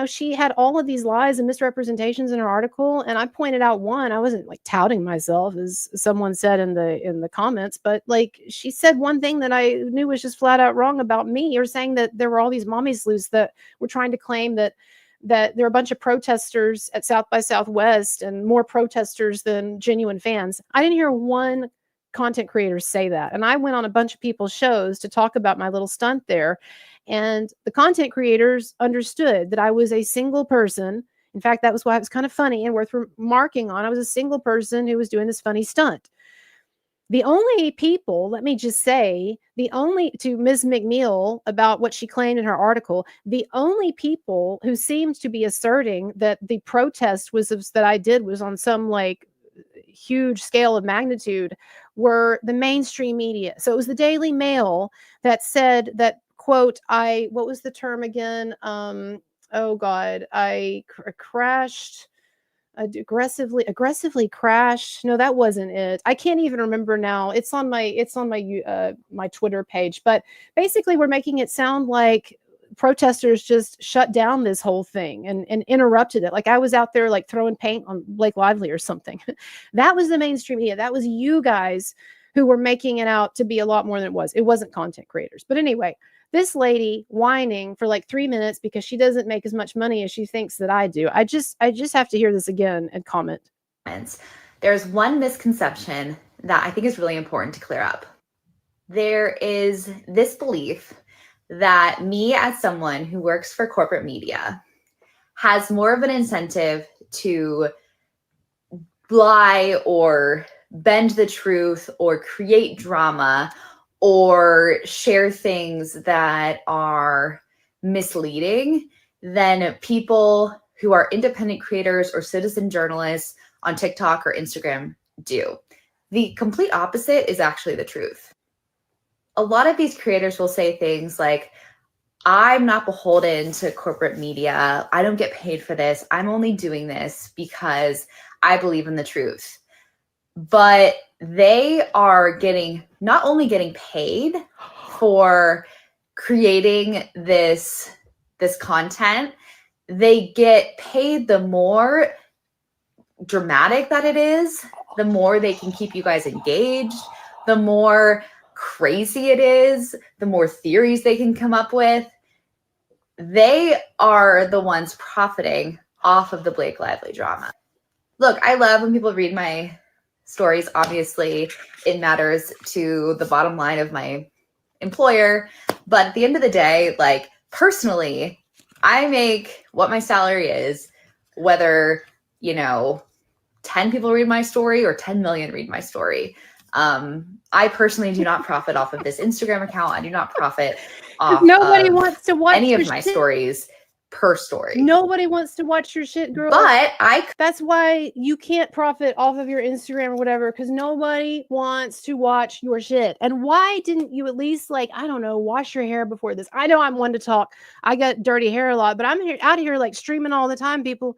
she had all of these lies and misrepresentations in her article, and I pointed out one. I wasn't like touting myself, as someone said in the comments, but like she said one thing that I knew was just flat out wrong about me, or saying that there were all these mommy sleuths that were trying to claim that there are a bunch of protesters at South by Southwest and more protesters than genuine fans. I didn't hear one content creators say that. And I went on a bunch of people's shows to talk about my little stunt there. And the content creators understood that I was a single person. In fact, that was why it was kind of funny and worth remarking on. I was a single person who was doing this funny stunt. The only people, let me just say, to Ms. McNeil about what she claimed in her article, the only people who seemed to be asserting that the protest that I did was on some like huge scale of magnitude were the mainstream media. So it was the Daily Mail that said that, quote, what was the term again? Oh God, I crashed, aggressively crashed. No, that wasn't it. I can't even remember now. It's on my Twitter page, but basically we're making it sound like protesters just shut down this whole thing and interrupted it. Like I was out there like throwing paint on Blake Lively or something. That was the mainstream media. That was you guys who were making it out to be a lot more than it was. It wasn't content creators. But anyway, this lady whining for like 3 minutes because she doesn't make as much money as she thinks that I do. I just have to hear this again and comment. There's one misconception that I think is really important to clear up. There is this belief that me as someone who works for corporate media has more of an incentive to lie or bend the truth or create drama or share things that are misleading than people who are independent creators or citizen journalists on TikTok or Instagram do. The complete opposite is actually the truth. A lot of these creators will say things like, I'm not beholden to corporate media. I don't get paid for this. I'm only doing this because I believe in the truth. But they are not only getting paid for creating this content, they get paid the more dramatic that it is, the more they can keep you guys engaged, the more crazy it is, the more theories they can come up with. They are the ones profiting off of the Blake Lively drama. Look, I love when people read my stories. Obviously, it matters to the bottom line of my employer. But at the end of the day, like personally, I make what my salary is, whether, 10 people read my story or 10 million read my story. I personally do not profit off of this Instagram account. I do not profit off nobody wants to watch any of my stories per story. Nobody wants to watch your shit, girl. But that's why you can't profit off of your Instagram or whatever, because nobody wants to watch your shit. And why didn't you at least wash your hair before this? I know I'm one to talk. I got dirty hair a lot, but I'm out here like streaming all the time, people.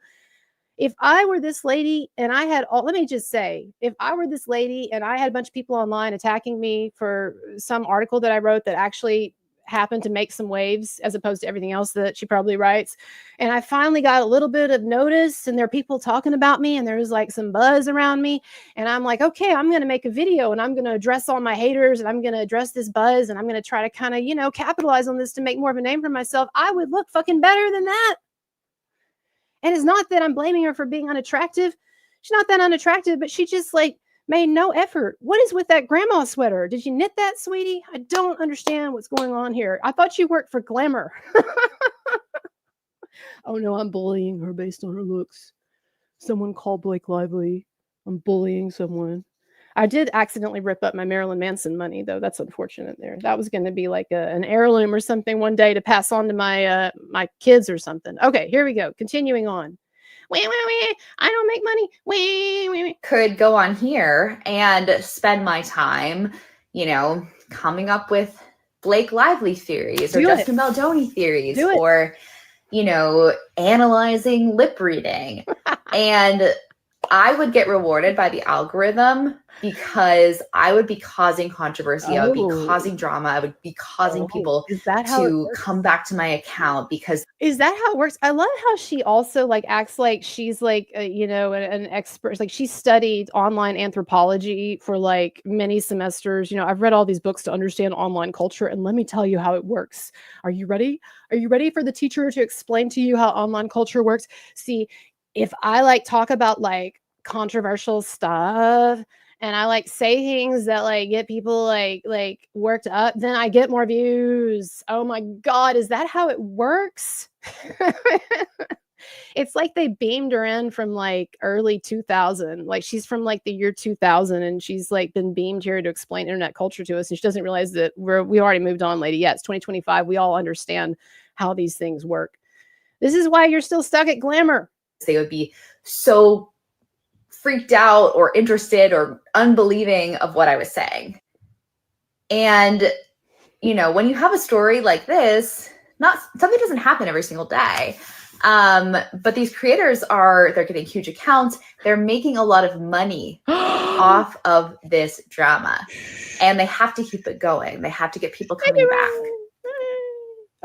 If I were this lady and I had all, let me just say, if I were this lady and I had a bunch of people online attacking me for some article that I wrote that actually happened to make some waves as opposed to everything else that she probably writes, and I finally got a little bit of notice and there are people talking about me and there's like some buzz around me, and I'm like, okay, I'm going to make a video and I'm going to address all my haters and I'm going to address this buzz and I'm going to try to kind of, you know, capitalize on this to make more of a name for myself, I would look fucking better than that. And it's not that I'm blaming her for being unattractive. She's not that unattractive, but she just like made no effort. What is with that grandma sweater? Did you knit that, sweetie? I don't understand what's going on here. I thought you worked for Glamour. Oh no, I'm bullying her based on her looks. Someone called Blake Lively. I'm bullying someone. I did accidentally rip up my Marilyn Manson money, though. That's unfortunate there. That was going to be like an heirloom or something one day to pass on to my my kids or something. Okay, here we go. Continuing on. I don't make money. Could go on here and spend my time, you know, coming up with Blake Lively theories or Justin Baldoni theories or, you know, analyzing lip reading. And I would get rewarded by the algorithm because I would be causing controversy. I would be causing drama. I would be causing people to come back to my account because. Is that how it works? I love how she also like acts like she's like, you know, an expert. Like she studied online anthropology for like many semesters. You know, I've read all these books to understand online culture. And let me tell you how it works. Are you ready? Are you ready for the teacher to explain to you how online culture works? See, if I like talk about like controversial stuff and I like say things that like get people like worked up, then I get more views. Oh my God, is that how it works? It's like they beamed her in from like early 2000. Like she's from like the year 2000 and she's like been beamed here to explain internet culture to us. And she doesn't realize that we already moved on, lady. Yeah, it's 2025. We all understand how these things work. This is why you're still stuck at Glamour. They would be so freaked out or interested or unbelieving of what I was saying. And, you know, when you have a story like this, something doesn't happen every single day. But these creators they're getting huge accounts. They're making a lot of money off of this drama and they have to keep it going. They have to get people coming back.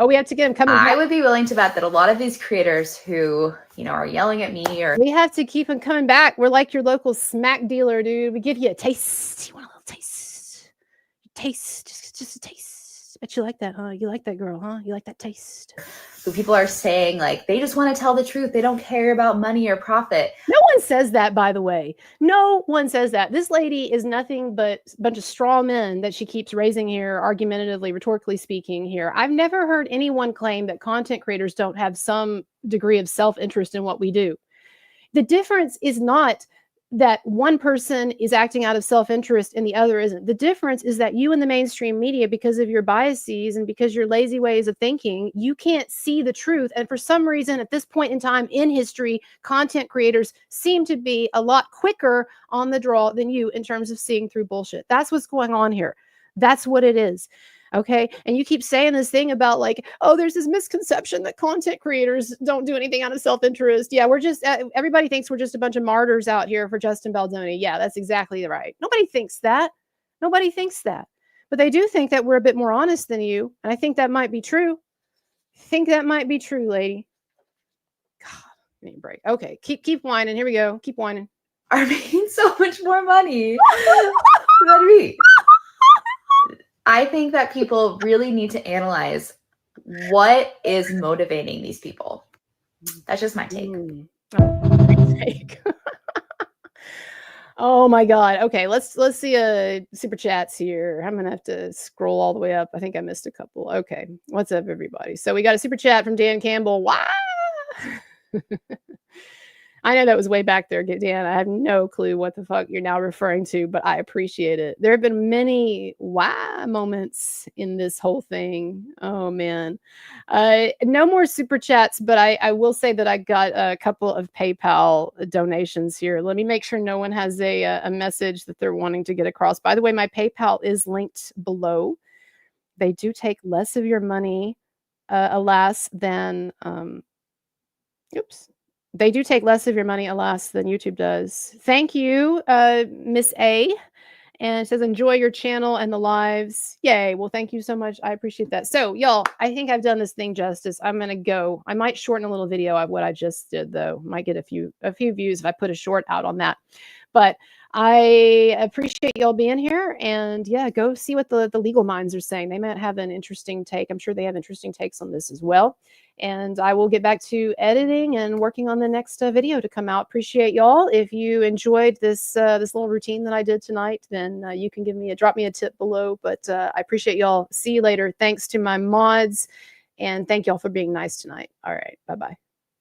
Oh, we have to get them coming back. I would be willing to bet that a lot of these creators who, you know, are yelling at me we have to keep them coming back. We're like your local smack dealer, dude. We give you a taste. You want a little taste? Taste, just a taste. Bet you like that, huh? You like that girl, huh? You like that taste. So people are saying like they just want to tell the truth. They don't care about money or profit. No one says that, by the way. No one says that. This lady is nothing but a bunch of straw men that she keeps raising here, argumentatively, rhetorically speaking here. I've never heard anyone claim that content creators don't have some degree of self-interest in what we do. The difference is not that one person is acting out of self-interest and the other isn't. The difference is that you in the mainstream media, because of your biases and because your lazy ways of thinking, you can't see the truth. And for some reason, at this point in time in history, content creators seem to be a lot quicker on the draw than you in terms of seeing through bullshit. That's what's going on here. That's what it is. Okay. And you keep saying this thing about like, oh, there's this misconception that content creators don't do anything out of self-interest. Yeah, we're just, everybody thinks we're just a bunch of martyrs out here for Justin Baldoni. Yeah, that's exactly right. Nobody thinks that. Nobody thinks that. But they do think that we're a bit more honest than you. And I think that might be true. I think that might be true, lady. God, I need a break. Okay, keep whining. Here we go. Keep whining. Are making so much more money than me. I think that people really need to analyze what is motivating these people. That's just my take. Oh my God. Okay, let's see super chats here. I'm gonna have to scroll all the way up. I think I missed a couple. Okay, what's up, everybody? So we got a super chat from Dan Campbell. Wow. I know that was way back there, Dan. I have no clue what the fuck you're now referring to, but I appreciate it. There have been many why moments in this whole thing. Oh, man. No more super chats, but I will say that I got a couple of PayPal donations here. Let me make sure no one has a message that they're wanting to get across. By the way, my PayPal is linked below. They do take less of your money, alas, than... They do take less of your money, alas, than YouTube does. Thank you, Miss A. And it says, enjoy your channel and the lives. Yay. Well, thank you so much. I appreciate that. So, y'all, I think I've done this thing justice. I'm going to go. I might shorten a little video of what I just did, though. Might get a few views if I put a short out on that. But I appreciate y'all being here. And yeah, go see what the legal minds are saying. They might have an interesting take. I'm sure they have interesting takes on this as well. And I will get back to editing and working on the next video to come out. Appreciate y'all. If you enjoyed this this little routine that I did tonight, then you can drop me a tip below. But I appreciate y'all. See you later. Thanks to my mods, and thank y'all for being nice tonight. All right, bye-bye.